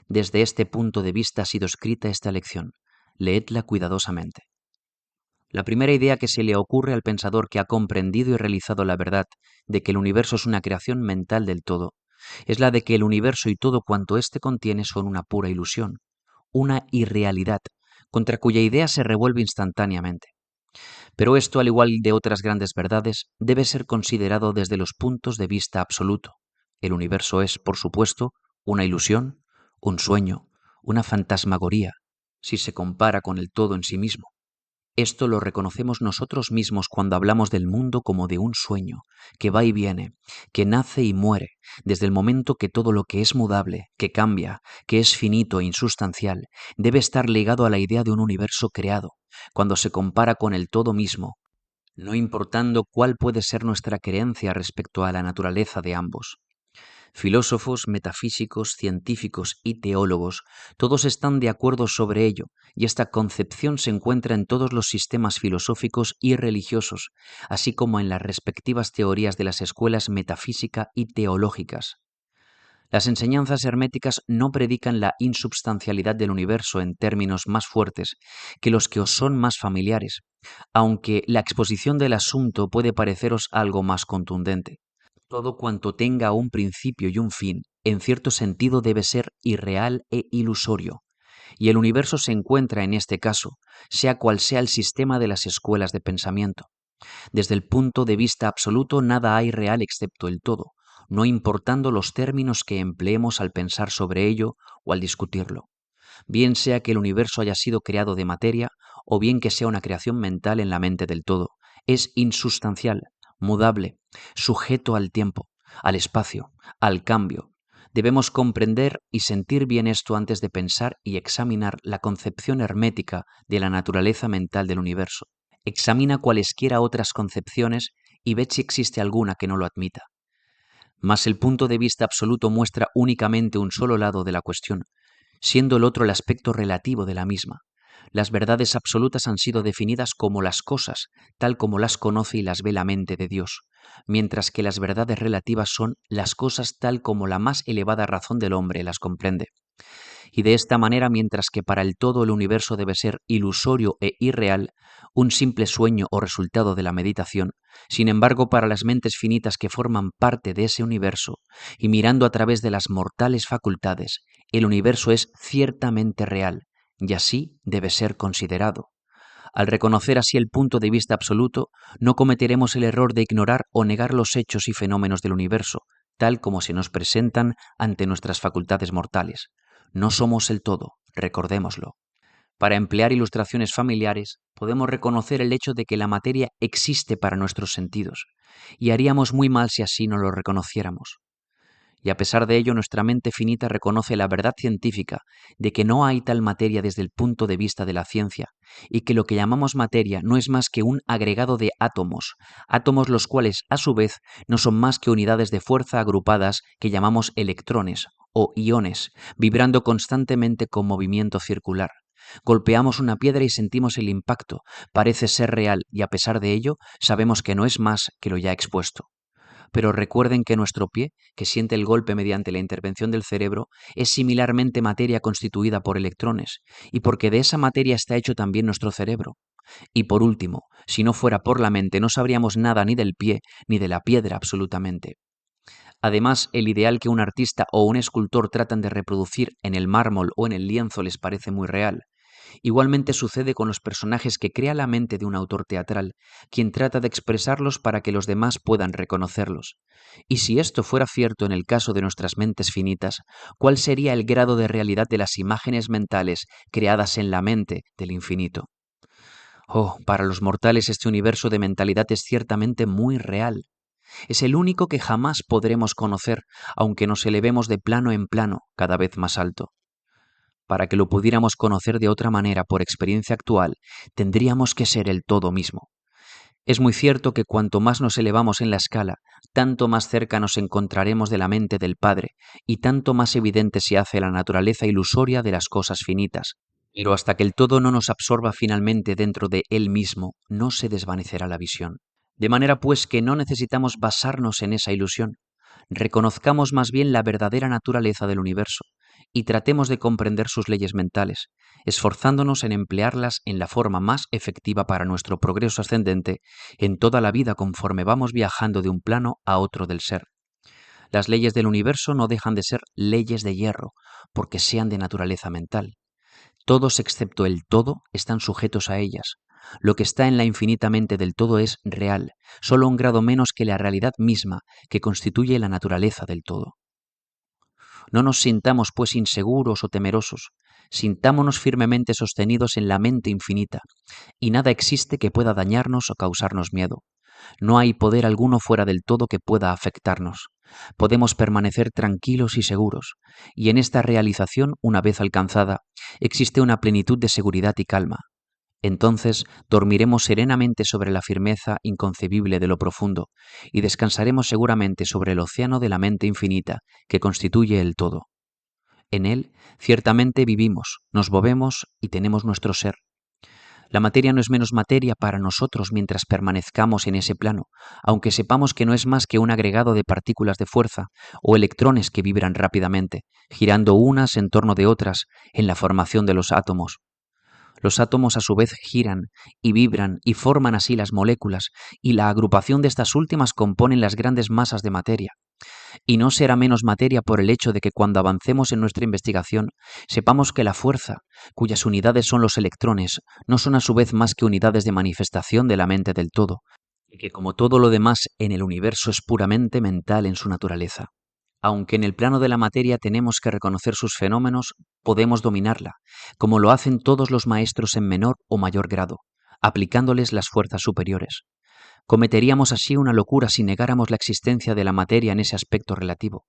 Speaker 1: Desde este punto de vista ha sido escrita esta lección. Leedla cuidadosamente. La primera idea que se le ocurre al pensador que ha comprendido y realizado la verdad de que el universo es una creación mental del todo, es la de que el universo y todo cuanto éste contiene son una pura ilusión, una irrealidad, contra cuya idea se revuelve instantáneamente. Pero esto, al igual de otras grandes verdades, debe ser considerado desde los puntos de vista absoluto. El universo es, por supuesto, una ilusión, un sueño, una fantasmagoría, si se compara con el todo en sí mismo. Esto lo reconocemos nosotros mismos cuando hablamos del mundo como de un sueño, que va y viene, que nace y muere, desde el momento que todo lo que es mudable, que cambia, que es finito e insustancial, debe estar ligado a la idea de un universo creado, cuando se compara con el todo mismo, no importando cuál puede ser nuestra creencia respecto a la naturaleza de ambos. Filósofos, metafísicos, científicos y teólogos, todos están de acuerdo sobre ello, y esta concepción se encuentra en todos los sistemas filosóficos y religiosos, así como en las respectivas teorías de las escuelas metafísica y teológicas. Las enseñanzas herméticas no predican la insubstancialidad del universo en términos más fuertes que los que os son más familiares, aunque la exposición del asunto puede pareceros algo más contundente. Todo cuanto tenga un principio y un fin, en cierto sentido debe ser irreal e ilusorio, y el universo se encuentra en este caso, sea cual sea el sistema de las escuelas de pensamiento. Desde el punto de vista absoluto nada hay real excepto el todo, no importando los términos que empleemos al pensar sobre ello o al discutirlo. bien sea que el universo haya sido creado de materia o bien que sea una creación mental en la mente del todo. Es insustancial, mudable, sujeto al tiempo, al espacio, al cambio. Debemos comprender y sentir bien esto antes de pensar y examinar la concepción hermética de la naturaleza mental del universo. Examina cualesquiera otras concepciones y ve si existe alguna que no lo admita. Mas el punto de vista absoluto muestra únicamente un solo lado de la cuestión, siendo el otro el aspecto relativo de la misma. Las verdades absolutas han sido definidas como las cosas, tal como las conoce y las ve la mente de Dios, mientras que las verdades relativas son las cosas tal como la más elevada razón del hombre las comprende. Y de esta manera, mientras que para el todo el universo debe ser ilusorio e irreal, un simple sueño o resultado de la meditación, sin embargo, para las mentes finitas que forman parte de ese universo, y mirando a través de las mortales facultades, el universo es ciertamente real, y así debe ser considerado. Al reconocer así el punto de vista absoluto, no cometeremos el error de ignorar o negar los hechos y fenómenos del universo, tal como se nos presentan ante nuestras facultades mortales. No somos el todo, recordémoslo. Para emplear ilustraciones familiares, podemos reconocer el hecho de que la materia existe para nuestros sentidos, y haríamos muy mal si así no lo reconociéramos. Y a pesar de ello, nuestra mente finita reconoce la verdad científica de que no hay tal materia desde el punto de vista de la ciencia, y que lo que llamamos materia no es más que un agregado de átomos, átomos los cuales, a su vez, no son más que unidades de fuerza agrupadas que llamamos electrones o iones, vibrando constantemente con movimiento circular. Golpeamos una piedra y sentimos el impacto, parece ser real y a pesar de ello sabemos que no es más que lo ya expuesto. Pero recuerden que nuestro pie, que siente el golpe mediante la intervención del cerebro, es similarmente materia constituida por electrones, y porque de esa materia está hecho también nuestro cerebro. Y por último, si no fuera por la mente, no sabríamos nada ni del pie ni de la piedra absolutamente. Además, el ideal que un artista o un escultor tratan de reproducir en el mármol o en el lienzo les parece muy real. Igualmente sucede con los personajes que crea la mente de un autor teatral, quien trata de expresarlos para que los demás puedan reconocerlos. Y si esto fuera cierto en el caso de nuestras mentes finitas, ¿cuál sería el grado de realidad de las imágenes mentales creadas en la mente del infinito? Oh, para los mortales este universo de mentalidad es ciertamente muy real. Es el único que jamás podremos conocer, aunque nos elevemos de plano en plano, cada vez más alto. Para que lo pudiéramos conocer de otra manera por experiencia actual, tendríamos que ser el todo mismo. Es muy cierto que cuanto más nos elevamos en la escala, tanto más cerca nos encontraremos de la mente del Padre, y tanto más evidente se hace la naturaleza ilusoria de las cosas finitas. Pero hasta que el todo no nos absorba finalmente dentro de Él mismo, no se desvanecerá la visión. De manera pues que no necesitamos basarnos en esa ilusión. Reconozcamos más bien la verdadera naturaleza del universo y tratemos de comprender sus leyes mentales, esforzándonos en emplearlas en la forma más efectiva para nuestro progreso ascendente en toda la vida conforme vamos viajando de un plano a otro del ser. Las leyes del universo no dejan de ser leyes de hierro, porque sean de naturaleza mental. Todos excepto el todo están sujetos a ellas. Lo que está en la infinita mente del todo es real, solo un grado menos que la realidad misma que constituye la naturaleza del todo. No nos sintamos pues inseguros o temerosos, sintámonos firmemente sostenidos en la mente infinita, y nada existe que pueda dañarnos o causarnos miedo. No hay poder alguno fuera del todo que pueda afectarnos. Podemos permanecer tranquilos y seguros, y en esta realización, una vez alcanzada, existe una plenitud de seguridad y calma. Entonces dormiremos serenamente sobre la firmeza inconcebible de lo profundo, y descansaremos seguramente sobre el océano de la mente infinita que constituye el todo. En él, ciertamente vivimos, nos movemos y tenemos nuestro ser. La materia no es menos materia para nosotros mientras permanezcamos en ese plano, aunque sepamos que no es más que un agregado de partículas de fuerza o electrones que vibran rápidamente, girando unas en torno de otras en la formación de los átomos. Los átomos a su vez giran y vibran y forman así las moléculas, y la agrupación de estas últimas componen las grandes masas de materia. Y no será menos materia por el hecho de que cuando avancemos en nuestra investigación, sepamos que la fuerza, cuyas unidades son los electrones, no son a su vez más que unidades de manifestación de la mente del todo, y que como todo lo demás en el universo es puramente mental en su naturaleza. Aunque en el plano de la materia tenemos que reconocer sus fenómenos, podemos dominarla, como lo hacen todos los maestros en menor o mayor grado, aplicándoles las fuerzas superiores. Cometeríamos así una locura si negáramos la existencia de la materia en ese aspecto relativo.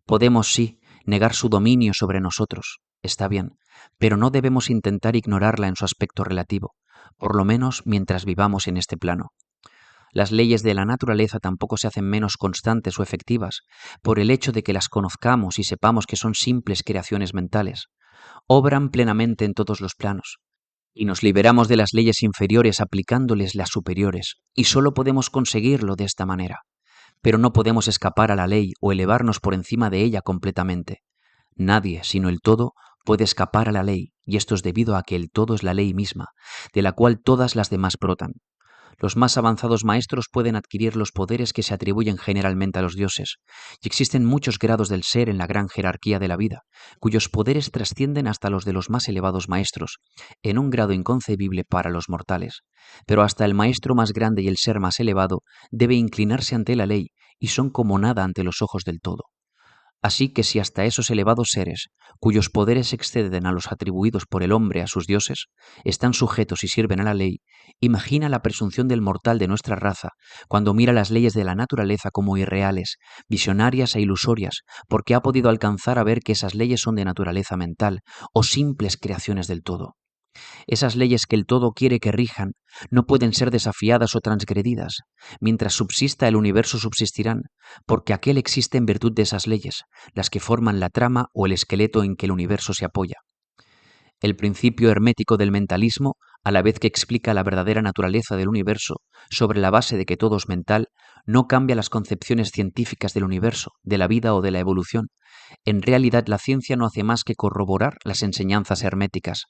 Speaker 1: Podemos, sí, negar su dominio sobre nosotros, está bien, pero no debemos intentar ignorarla en su aspecto relativo, por lo menos mientras vivamos en este plano. Las leyes de la naturaleza tampoco se hacen menos constantes o efectivas por el hecho de que las conozcamos y sepamos que son simples creaciones mentales. Obran plenamente en todos los planos, y nos liberamos de las leyes inferiores aplicándoles las superiores, y solo podemos conseguirlo de esta manera. Pero no podemos escapar a la ley o elevarnos por encima de ella completamente. Nadie, sino el todo, puede escapar a la ley, y esto es debido a que el todo es la ley misma, de la cual todas las demás brotan. Los más avanzados maestros pueden adquirir los poderes que se atribuyen generalmente a los dioses, y existen muchos grados del ser en la gran jerarquía de la vida, cuyos poderes trascienden hasta los de los más elevados maestros, en un grado inconcebible para los mortales. Pero hasta el maestro más grande y el ser más elevado debe inclinarse ante la ley, y son como nada ante los ojos del todo. Así que si hasta esos elevados seres, cuyos poderes exceden a los atribuidos por el hombre a sus dioses, están sujetos y sirven a la ley, imagina la presunción del mortal de nuestra raza cuando mira las leyes de la naturaleza como irreales, visionarias e ilusorias, porque ha podido alcanzar a ver que esas leyes son de naturaleza mental o simples creaciones del todo. Esas leyes que el todo quiere que rijan no pueden ser desafiadas o transgredidas. Mientras subsista el universo subsistirán, porque aquel existe en virtud de esas leyes, las que forman la trama o el esqueleto en que el universo se apoya. El principio hermético del mentalismo, a la vez que explica la verdadera naturaleza del universo sobre la base de que todo es mental, no cambia las concepciones científicas del universo, de la vida o de la evolución. En realidad, la ciencia no hace más que corroborar las enseñanzas herméticas.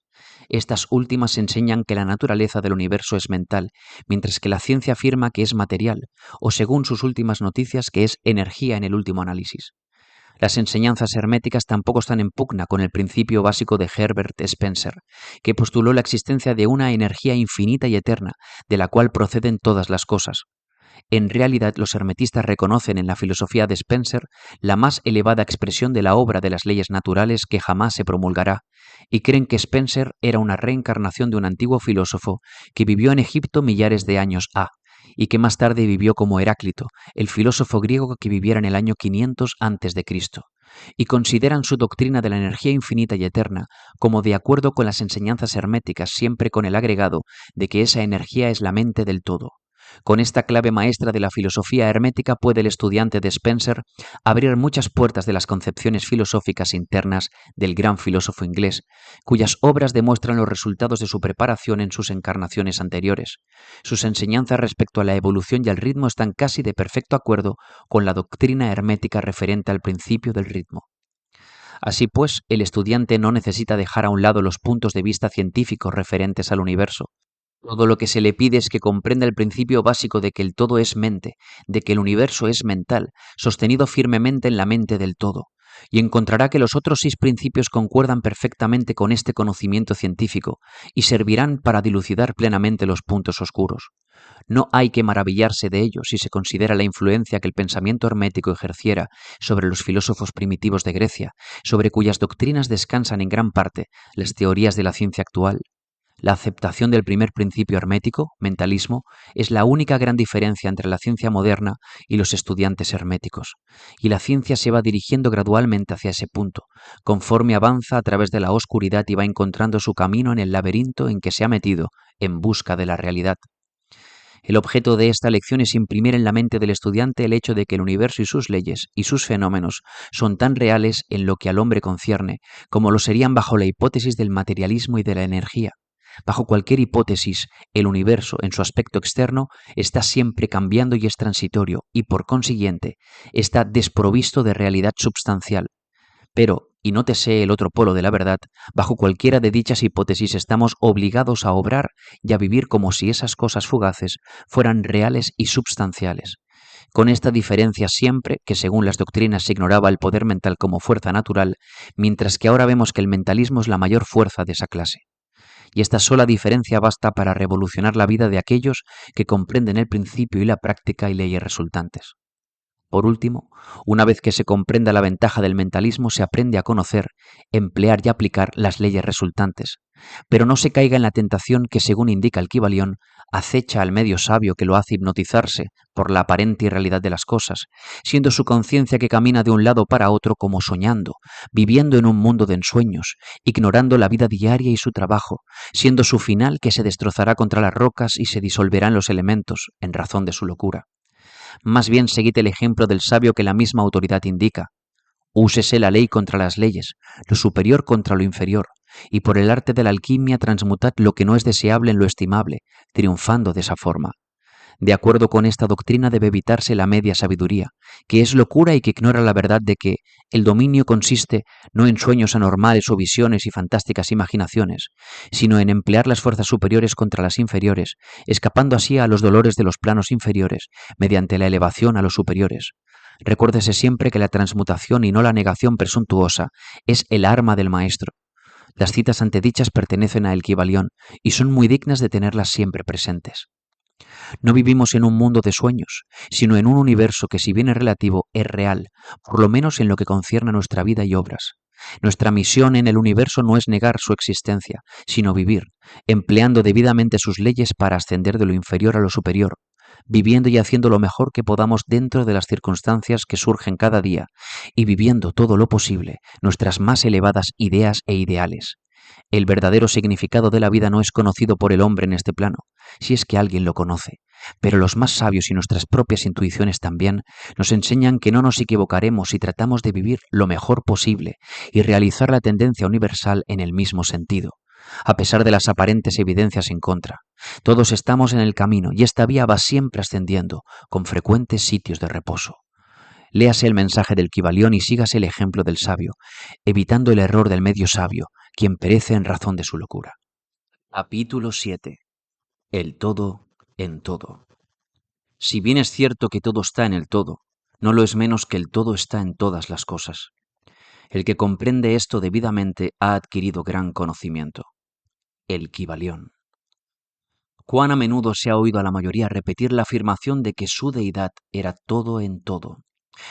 Speaker 1: Estas últimas enseñan que la naturaleza del universo es mental, mientras que la ciencia afirma que es material, o según sus últimas noticias, que es energía en el último análisis. Las enseñanzas herméticas tampoco están en pugna con el principio básico de Herbert Spencer, que postuló la existencia de una energía infinita y eterna, de la cual proceden todas las cosas. En realidad, los hermetistas reconocen en la filosofía de Spencer la más elevada expresión de la obra de las leyes naturales que jamás se promulgará, y creen que Spencer era una reencarnación de un antiguo filósofo que vivió en Egipto millares de años ha, y que más tarde vivió como Heráclito, el filósofo griego que viviera en el año 500 a.C., y consideran su doctrina de la energía infinita y eterna como de acuerdo con las enseñanzas herméticas, siempre con el agregado de que esa energía es la mente del todo. Con esta clave maestra de la filosofía hermética puede el estudiante de Spencer abrir muchas puertas de las concepciones filosóficas internas del gran filósofo inglés, cuyas obras demuestran los resultados de su preparación en sus encarnaciones anteriores. Sus enseñanzas respecto a la evolución y al ritmo están casi de perfecto acuerdo con la doctrina hermética referente al principio del ritmo. Así pues, el estudiante no necesita dejar a un lado los puntos de vista científicos referentes al universo. Todo lo que se le pide es que comprenda el principio básico de que el todo es mente, de que el universo es mental, sostenido firmemente en la mente del todo, y encontrará que los otros 6 principios concuerdan perfectamente con este conocimiento científico y servirán para dilucidar plenamente los puntos oscuros. No hay que maravillarse de ello si se considera la influencia que el pensamiento hermético ejerciera sobre los filósofos primitivos de Grecia, sobre cuyas doctrinas descansan en gran parte las teorías de la ciencia actual. La aceptación del primer principio hermético, mentalismo, es la única gran diferencia entre la ciencia moderna y los estudiantes herméticos, y la ciencia se va dirigiendo gradualmente hacia ese punto, conforme avanza a través de la oscuridad y va encontrando su camino en el laberinto en que se ha metido en busca de la realidad. El objeto de esta lección es imprimir en la mente del estudiante el hecho de que el universo y sus leyes y sus fenómenos son tan reales en lo que al hombre concierne como lo serían bajo la hipótesis del materialismo y de la energía. Bajo cualquier hipótesis, el universo, en su aspecto externo, está siempre cambiando y es transitorio, y por consiguiente, está desprovisto de realidad substancial. Pero, y nótese el otro polo de la verdad, bajo cualquiera de dichas hipótesis estamos obligados a obrar y a vivir como si esas cosas fugaces fueran reales y substanciales. Con esta diferencia siempre que según las doctrinas se ignoraba el poder mental como fuerza natural, mientras que ahora vemos que el mentalismo es la mayor fuerza de esa clase. Y esta sola diferencia basta para revolucionar la vida de aquellos que comprenden el principio y la práctica y leyes resultantes. Por último, una vez que se comprenda la ventaja del mentalismo, se aprende a conocer, emplear y aplicar las leyes resultantes. Pero no se caiga en la tentación que, según indica el Kybalión, acecha al medio sabio que lo hace hipnotizarse por la aparente irrealidad de las cosas, siendo su conciencia que camina de un lado para otro como soñando, viviendo en un mundo de ensueños, ignorando la vida diaria y su trabajo, siendo su final que se destrozará contra las rocas y se disolverá en los elementos, en razón de su locura. Más bien seguid el ejemplo del sabio que la misma autoridad indica. Úsese la ley contra las leyes, lo superior contra lo inferior, y por el arte de la alquimia transmutad lo que no es deseable en lo estimable, triunfando de esa forma. De acuerdo con esta doctrina debe evitarse la media sabiduría, que es locura y que ignora la verdad de que el dominio consiste no en sueños anormales o visiones y fantásticas imaginaciones, sino en emplear las fuerzas superiores contra las inferiores, escapando así a los dolores de los planos inferiores mediante la elevación a los superiores. Recuérdese siempre que la transmutación y no la negación presuntuosa es el arma del maestro. Las citas antedichas pertenecen a El Kybalión y son muy dignas de tenerlas siempre presentes. No vivimos en un mundo de sueños, sino en un universo que, si bien es relativo, es real, por lo menos en lo que concierne a nuestra vida y obras. Nuestra misión en el universo no es negar su existencia, sino vivir, empleando debidamente sus leyes para ascender de lo inferior a lo superior, viviendo y haciendo lo mejor que podamos dentro de las circunstancias que surgen cada día, y viviendo todo lo posible nuestras más elevadas ideas e ideales. El verdadero significado de la vida no es conocido por el hombre en este plano, si es que alguien lo conoce, pero los más sabios y nuestras propias intuiciones también nos enseñan que no nos equivocaremos si tratamos de vivir lo mejor posible y realizar la tendencia universal en el mismo sentido, a pesar de las aparentes evidencias en contra. Todos estamos en el camino y esta vía va siempre ascendiendo, con frecuentes sitios de reposo. Léase el mensaje del Kybalión y sígase el ejemplo del sabio, evitando el error del medio sabio, quien perece en razón de su locura. Capítulo 7. El todo en todo. Si bien es cierto que todo está en el todo, no lo es menos que el todo está en todas las cosas. El que comprende esto debidamente ha adquirido gran conocimiento. El Kybalión. Cuán a menudo se ha oído a la mayoría repetir la afirmación de que su deidad era todo en todo,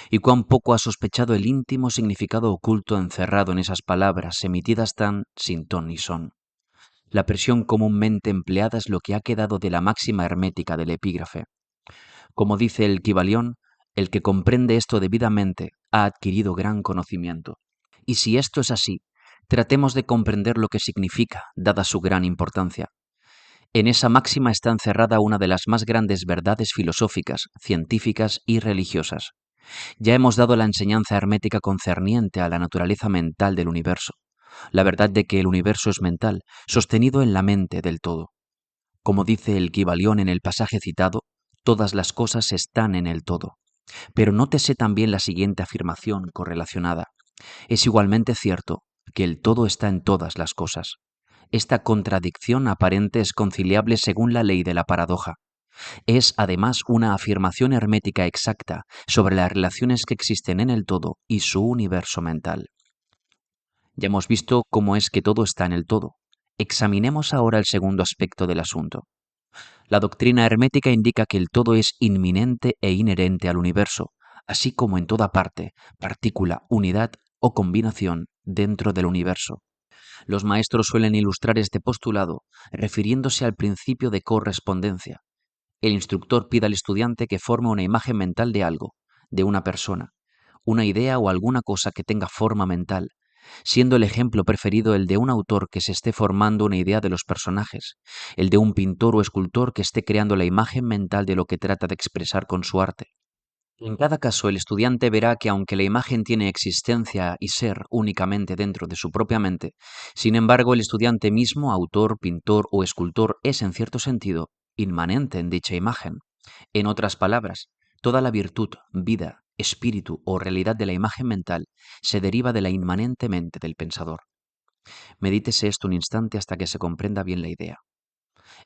Speaker 1: y cuán poco ha sospechado el íntimo significado oculto encerrado en esas palabras emitidas tan sin ton ni son. La presión comúnmente empleada es lo que ha quedado de la máxima hermética del epígrafe. Como dice el Kybalión, el que comprende esto debidamente ha adquirido gran conocimiento. Y si esto es así, tratemos de comprender lo que significa, dada su gran importancia. En esa máxima está encerrada una de las más grandes verdades filosóficas, científicas y religiosas. Ya hemos dado la enseñanza hermética concerniente a la naturaleza mental del universo, la verdad de que el universo es mental, sostenido en la mente del todo. Como dice el Kybalión en el pasaje citado, todas las cosas están en el todo. Pero nótese también la siguiente afirmación correlacionada. Es igualmente cierto que el todo está en todas las cosas. Esta contradicción aparente es conciliable según la ley de la paradoja. Es, además, una afirmación hermética exacta sobre las relaciones que existen en el todo y su universo mental. Ya hemos visto cómo es que todo está en el todo. Examinemos ahora el segundo aspecto del asunto. La doctrina hermética indica que el todo es inminente e inherente al universo, así como en toda parte, partícula, unidad o combinación dentro del universo. Los maestros suelen ilustrar este postulado refiriéndose al principio de correspondencia. El instructor pide al estudiante que forme una imagen mental de algo, de una persona, una idea o alguna cosa que tenga forma mental, siendo el ejemplo preferido el de un autor que se esté formando una idea de los personajes, el de un pintor o escultor que esté creando la imagen mental de lo que trata de expresar con su arte. En cada caso, el estudiante verá que aunque la imagen tiene existencia y ser únicamente dentro de su propia mente, sin embargo, el estudiante mismo, autor, pintor o escultor, es en cierto sentido inmanente en dicha imagen. En otras palabras, toda la virtud, vida, espíritu o realidad de la imagen mental se deriva de la inmanente mente del pensador. Medítese esto un instante hasta que se comprenda bien la idea.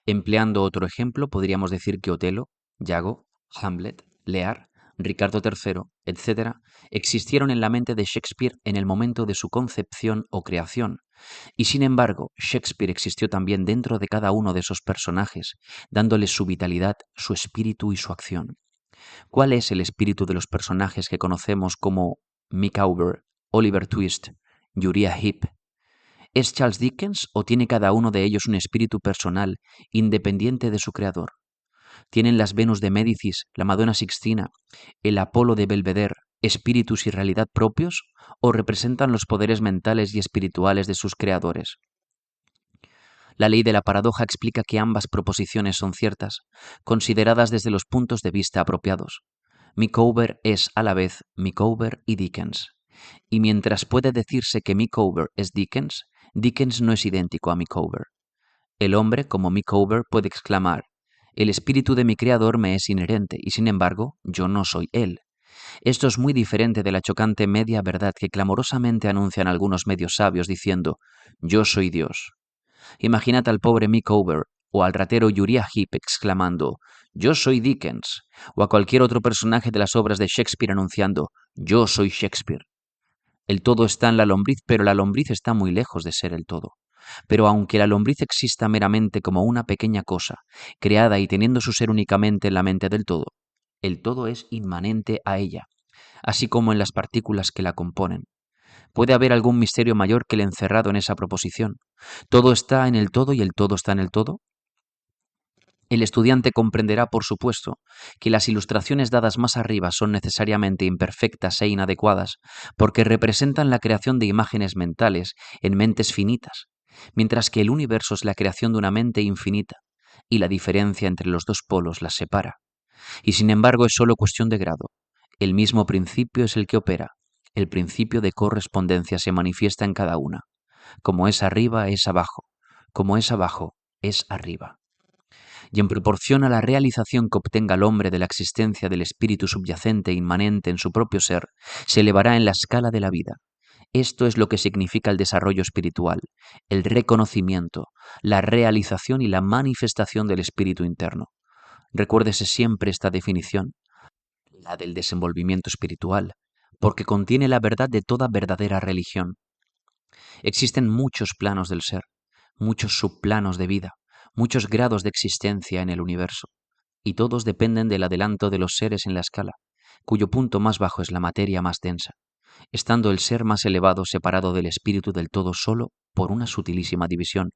Speaker 1: Empleando otro ejemplo, podríamos decir que Otelo, Yago, Hamlet, Lear, Ricardo III, etc., existieron en la mente de Shakespeare en el momento de su concepción o creación, y sin embargo, Shakespeare existió también dentro de cada uno de esos personajes, dándoles su vitalidad, su espíritu y su acción. ¿Cuál es el espíritu de los personajes que conocemos como Mick Auber, Oliver Twist, Uriah Heep? ¿Es Charles Dickens o tiene cada uno de ellos un espíritu personal, independiente de su creador? ¿Tienen las Venus de Médicis, la Madonna Sixtina, el Apolo de Belvedere, espíritus y realidad propios o representan los poderes mentales y espirituales de sus creadores? La ley de la paradoja explica que ambas proposiciones son ciertas, consideradas desde los puntos de vista apropiados. Micawber es a la vez Micawber y Dickens. Y mientras puede decirse que Micawber es Dickens, Dickens no es idéntico a Micawber. El hombre, como Micawber, puede exclamar: «El espíritu de mi creador me es inherente, y sin embargo, yo no soy él». Esto es muy diferente de la chocante media verdad que clamorosamente anuncian algunos medios sabios diciendo: «Yo soy Dios». Imaginad al pobre Micawber o al ratero Uriah Heep exclamando: «Yo soy Dickens», o a cualquier otro personaje de las obras de Shakespeare anunciando: «Yo soy Shakespeare». El todo está en la lombriz, pero la lombriz está muy lejos de ser el todo. Pero aunque la lombriz exista meramente como una pequeña cosa, creada y teniendo su ser únicamente en la mente del todo, el todo es inmanente a ella, así como en las partículas que la componen. ¿Puede haber algún misterio mayor que el encerrado en esa proposición? ¿Todo está en el todo y el todo está en el todo? El estudiante comprenderá, por supuesto, que las ilustraciones dadas más arriba son necesariamente imperfectas e inadecuadas, porque representan la creación de imágenes mentales en mentes finitas, mientras que el universo es la creación de una mente infinita, y la diferencia entre los dos polos las separa. Y sin embargo es solo cuestión de grado. El mismo principio es el que opera. El principio de correspondencia se manifiesta en cada una. Como es arriba, es abajo. Como es abajo, es arriba. Y en proporción a la realización que obtenga el hombre de la existencia del espíritu subyacente e inmanente en su propio ser, se elevará en la escala de la vida. Esto es lo que significa el desarrollo espiritual, el reconocimiento, la realización y la manifestación del espíritu interno. Recuérdese siempre esta definición, la del desenvolvimiento espiritual, porque contiene la verdad de toda verdadera religión. Existen muchos planos del ser, muchos subplanos de vida, muchos grados de existencia en el universo, y todos dependen del adelanto de los seres en la escala, cuyo punto más bajo es la materia más densa, estando el ser más elevado separado del espíritu del todo solo por una sutilísima división,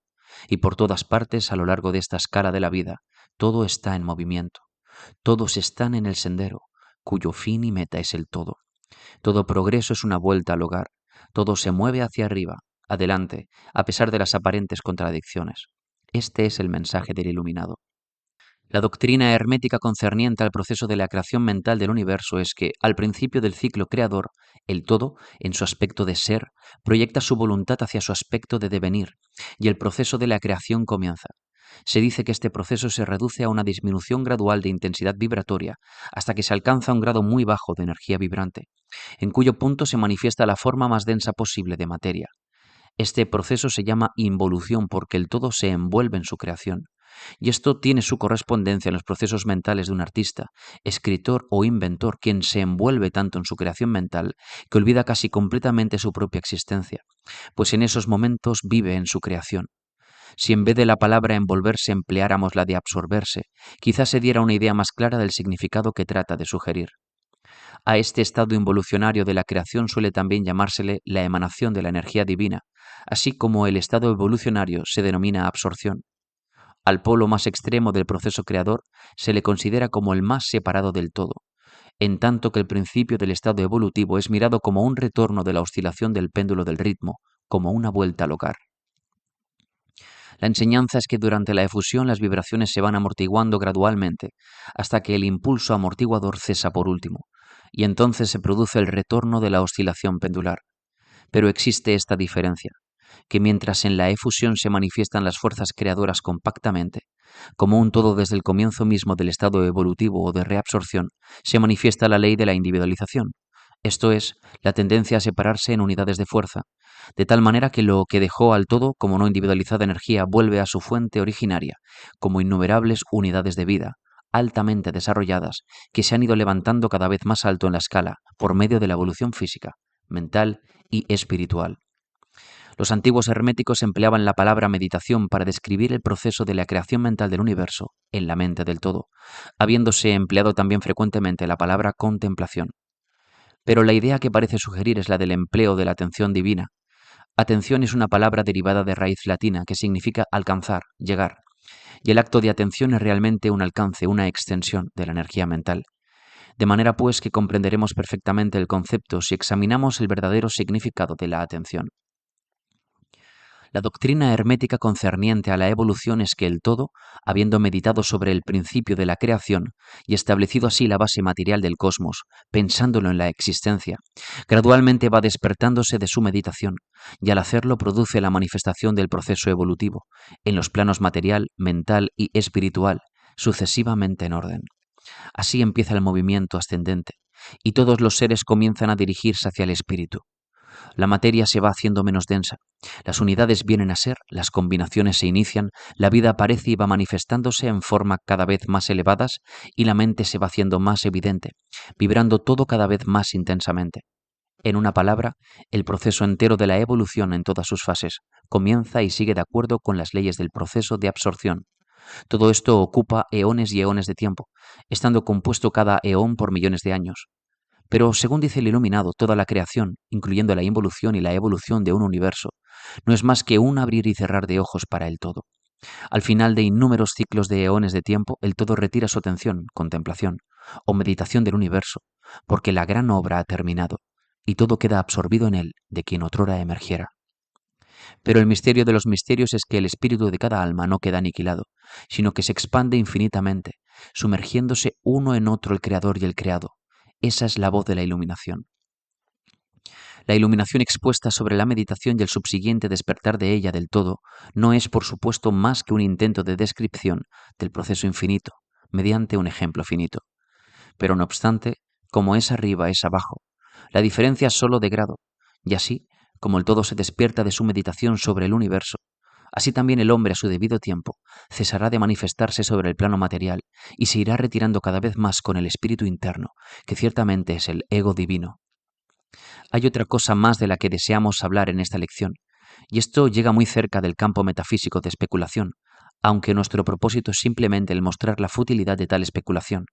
Speaker 1: y por todas partes a lo largo de esta escala de la vida, todo está en movimiento, todos están en el sendero, cuyo fin y meta es el todo. Todo progreso es una vuelta al hogar, todo se mueve hacia arriba, adelante, a pesar de las aparentes contradicciones. Este es el mensaje del iluminado. La doctrina hermética concerniente al proceso de la creación mental del universo es que, al principio del ciclo creador, el todo, en su aspecto de ser, proyecta su voluntad hacia su aspecto de devenir, y el proceso de la creación comienza. Se dice que este proceso se reduce a una disminución gradual de intensidad vibratoria hasta que se alcanza un grado muy bajo de energía vibrante, en cuyo punto se manifiesta la forma más densa posible de materia. Este proceso se llama involución porque el todo se envuelve en su creación. Y esto tiene su correspondencia en los procesos mentales de un artista, escritor o inventor, quien se envuelve tanto en su creación mental que olvida casi completamente su propia existencia, pues en esos momentos vive en su creación. Si en vez de la palabra envolverse empleáramos la de absorberse, quizás se diera una idea más clara del significado que trata de sugerir. A este estado involucionario de la creación suele también llamársele la emanación de la energía divina, así como el estado evolucionario se denomina absorción. Al polo más extremo del proceso creador se le considera como el más separado del todo, en tanto que el principio del estado evolutivo es mirado como un retorno de la oscilación del péndulo del ritmo, como una vuelta al hogar. La enseñanza es que durante la efusión las vibraciones se van amortiguando gradualmente, hasta que el impulso amortiguador cesa por último, y entonces se produce el retorno de la oscilación pendular. Pero existe esta diferencia, que mientras en la efusión se manifiestan las fuerzas creadoras compactamente, como un todo desde el comienzo mismo del estado evolutivo o de reabsorción, se manifiesta la ley de la individualización, esto es, la tendencia a separarse en unidades de fuerza, de tal manera que lo que dejó al todo como no individualizada energía vuelve a su fuente originaria, como innumerables unidades de vida, altamente desarrolladas, que se han ido levantando cada vez más alto en la escala por medio de la evolución física, mental y espiritual. Los antiguos herméticos empleaban la palabra meditación para describir el proceso de la creación mental del universo en la mente del todo, habiéndose empleado también frecuentemente la palabra contemplación. Pero la idea que parece sugerir es la del empleo de la atención divina. Atención es una palabra derivada de raíz latina que significa alcanzar, llegar, y el acto de atención es realmente un alcance, una extensión de la energía mental. De manera pues que comprenderemos perfectamente el concepto si examinamos el verdadero significado de la atención. La doctrina hermética concerniente a la evolución es que el todo, habiendo meditado sobre el principio de la creación y establecido así la base material del cosmos, pensándolo en la existencia, gradualmente va despertándose de su meditación y al hacerlo produce la manifestación del proceso evolutivo, en los planos material, mental y espiritual, sucesivamente en orden. Así empieza el movimiento ascendente, y todos los seres comienzan a dirigirse hacia el espíritu. La materia se va haciendo menos densa, las unidades vienen a ser, las combinaciones se inician, la vida aparece y va manifestándose en forma cada vez más elevadas y la mente se va haciendo más evidente, vibrando todo cada vez más intensamente. En una palabra, el proceso entero de la evolución en todas sus fases comienza y sigue de acuerdo con las leyes del proceso de absorción. Todo esto ocupa eones y eones de tiempo, estando compuesto cada eón por millones de años. Pero, según dice el Iluminado, toda la creación, incluyendo la involución y la evolución de un universo, no es más que un abrir y cerrar de ojos para el todo. Al final de innúmeros ciclos de eones de tiempo, el todo retira su atención, contemplación o meditación del universo, porque la gran obra ha terminado, y todo queda absorbido en él de quien otrora emergiera. Pero el misterio de los misterios es que el espíritu de cada alma no queda aniquilado, sino que se expande infinitamente, sumergiéndose uno en otro el creador y el creado. Esa es la voz de la iluminación. La iluminación expuesta sobre la meditación y el subsiguiente despertar de ella del todo no es, por supuesto, más que un intento de descripción del proceso infinito, mediante un ejemplo finito. Pero no obstante, como es arriba es abajo, la diferencia es sólo de grado, y así, como el todo se despierta de su meditación sobre el universo, así también el hombre a su debido tiempo cesará de manifestarse sobre el plano material y se irá retirando cada vez más con el espíritu interno, que ciertamente es el ego divino. Hay otra cosa más de la que deseamos hablar en esta lección, y esto llega muy cerca del campo metafísico de especulación, aunque nuestro propósito es simplemente el mostrar la futilidad de tal especulación.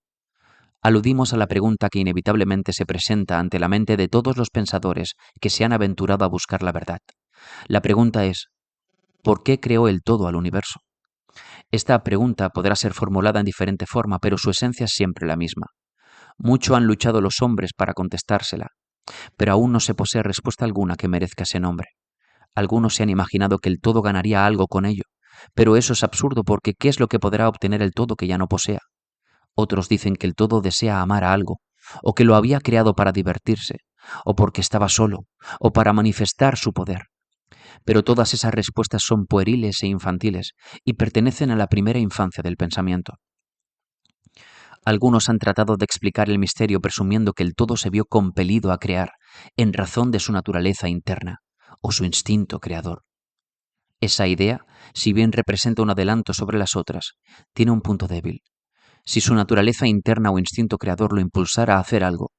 Speaker 1: Aludimos a la pregunta que inevitablemente se presenta ante la mente de todos los pensadores que se han aventurado a buscar la verdad. La pregunta es, ¿por qué creó el todo al universo? Esta pregunta podrá ser formulada en diferente forma, pero su esencia es siempre la misma. Mucho han luchado los hombres para contestársela, pero aún no se posee respuesta alguna que merezca ese nombre. Algunos se han imaginado que el todo ganaría algo con ello, pero eso es absurdo porque ¿qué es lo que podrá obtener el todo que ya no posea? Otros dicen que el todo desea amar a algo, o que lo había creado para divertirse, o porque estaba solo, o para manifestar su poder. Pero todas esas respuestas son pueriles e infantiles y pertenecen a la primera infancia del pensamiento. Algunos han tratado de explicar el misterio presumiendo que el todo se vio compelido a crear en razón de su naturaleza interna o su instinto creador. Esa idea, si bien representa un adelanto sobre las otras, tiene un punto débil. Si su naturaleza interna o instinto creador lo impulsara a hacer algo,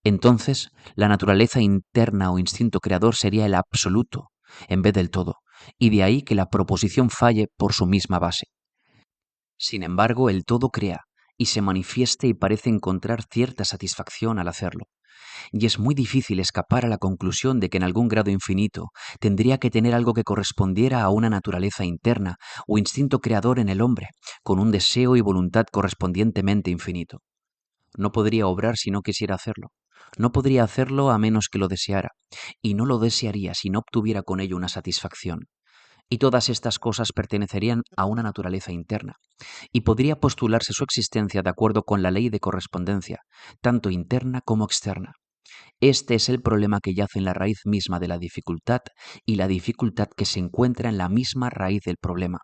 Speaker 1: entonces la naturaleza interna o instinto creador sería el absoluto en vez del todo, y de ahí que la proposición falle por su misma base. Sin embargo, el todo crea y se manifiesta y parece encontrar cierta satisfacción al hacerlo. Y es muy difícil escapar a la conclusión de que en algún grado infinito tendría que tener algo que correspondiera a una naturaleza interna o instinto creador en el hombre, con un deseo y voluntad correspondientemente infinito. No podría obrar si no quisiera hacerlo. No podría hacerlo a menos que lo deseara, y no lo desearía si no obtuviera con ello una satisfacción. Y todas estas cosas pertenecerían a una naturaleza interna, y podría postularse su existencia de acuerdo con la ley de correspondencia, tanto interna como externa. Este es el problema que yace en la raíz misma de la dificultad y la dificultad que se encuentra en la misma raíz del problema.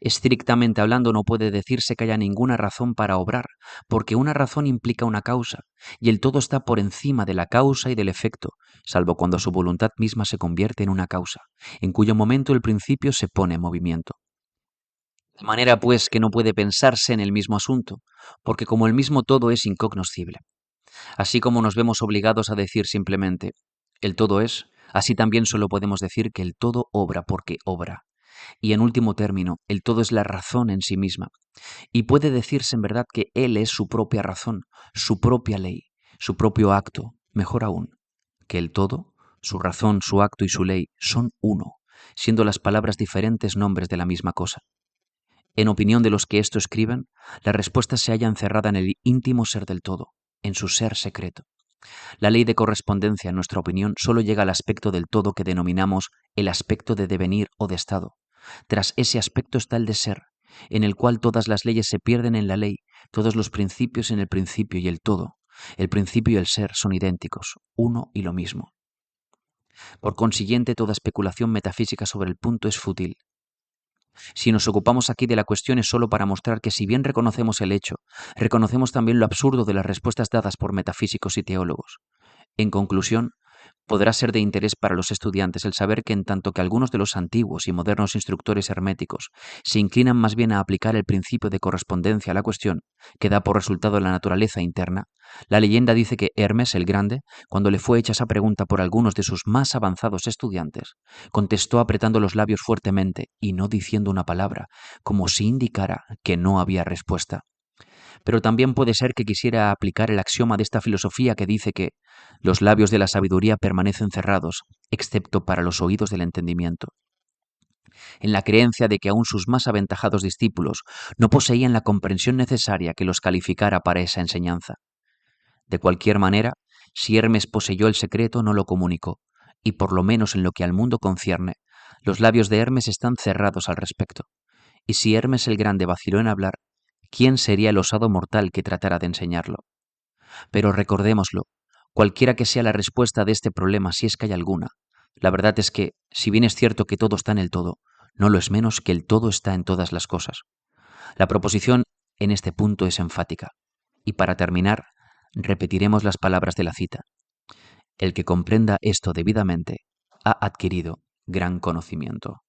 Speaker 1: Estrictamente hablando, no puede decirse que haya ninguna razón para obrar, porque una razón implica una causa, y el todo está por encima de la causa y del efecto, salvo cuando su voluntad misma se convierte en una causa, en cuyo momento el principio se pone en movimiento. De manera, pues, que no puede pensarse en el mismo asunto, porque como el mismo todo es incognoscible. Así como nos vemos obligados a decir simplemente, el todo es, Así también solo podemos decir que el todo obra porque obra. Y en último término, el todo es la razón en sí misma. Y puede decirse en verdad que Él es su propia razón, su propia ley, su propio acto, mejor aún, que el todo, su razón, su acto y su ley son uno, siendo las palabras diferentes nombres de la misma cosa. En opinión de los que esto escriben, la respuesta se halla encerrada en el íntimo ser del todo, en su ser secreto. La ley de correspondencia, en nuestra opinión, solo llega al aspecto del todo que denominamos el aspecto de devenir o de estado. Tras ese aspecto está el de ser, en el cual todas las leyes se pierden en la ley, todos los principios en el principio y el todo. El principio y el ser son idénticos, uno y lo mismo. Por consiguiente, toda especulación metafísica sobre el punto es fútil. Si nos ocupamos aquí de la cuestión es solo para mostrar que si bien reconocemos el hecho, reconocemos también lo absurdo de las respuestas dadas por metafísicos y teólogos. En conclusión, podrá ser de interés para los estudiantes el saber que en tanto que algunos de los antiguos y modernos instructores herméticos se inclinan más bien a aplicar el principio de correspondencia a la cuestión, que da por resultado la naturaleza interna, la leyenda dice que Hermes el Grande, cuando le fue hecha esa pregunta por algunos de sus más avanzados estudiantes, contestó apretando los labios fuertemente y no diciendo una palabra, como si indicara que no había respuesta. Pero también puede ser que quisiera aplicar el axioma de esta filosofía que dice que los labios de la sabiduría permanecen cerrados, excepto para los oídos del entendimiento, en la creencia de que aún sus más aventajados discípulos no poseían la comprensión necesaria que los calificara para esa enseñanza. De cualquier manera, si Hermes poseyó el secreto, no lo comunicó, y por lo menos en lo que al mundo concierne, los labios de Hermes están cerrados al respecto. Y si Hermes el Grande vaciló en hablar, ¿quién sería el osado mortal que tratara de enseñarlo? Pero recordémoslo, cualquiera que sea la respuesta de este problema, si es que hay alguna, la verdad es que, si bien es cierto que todo está en el todo, no lo es menos que el todo está en todas las cosas. La proposición en este punto es enfática. Y para terminar, repetiremos las palabras de la cita. El que comprenda esto debidamente ha adquirido gran conocimiento.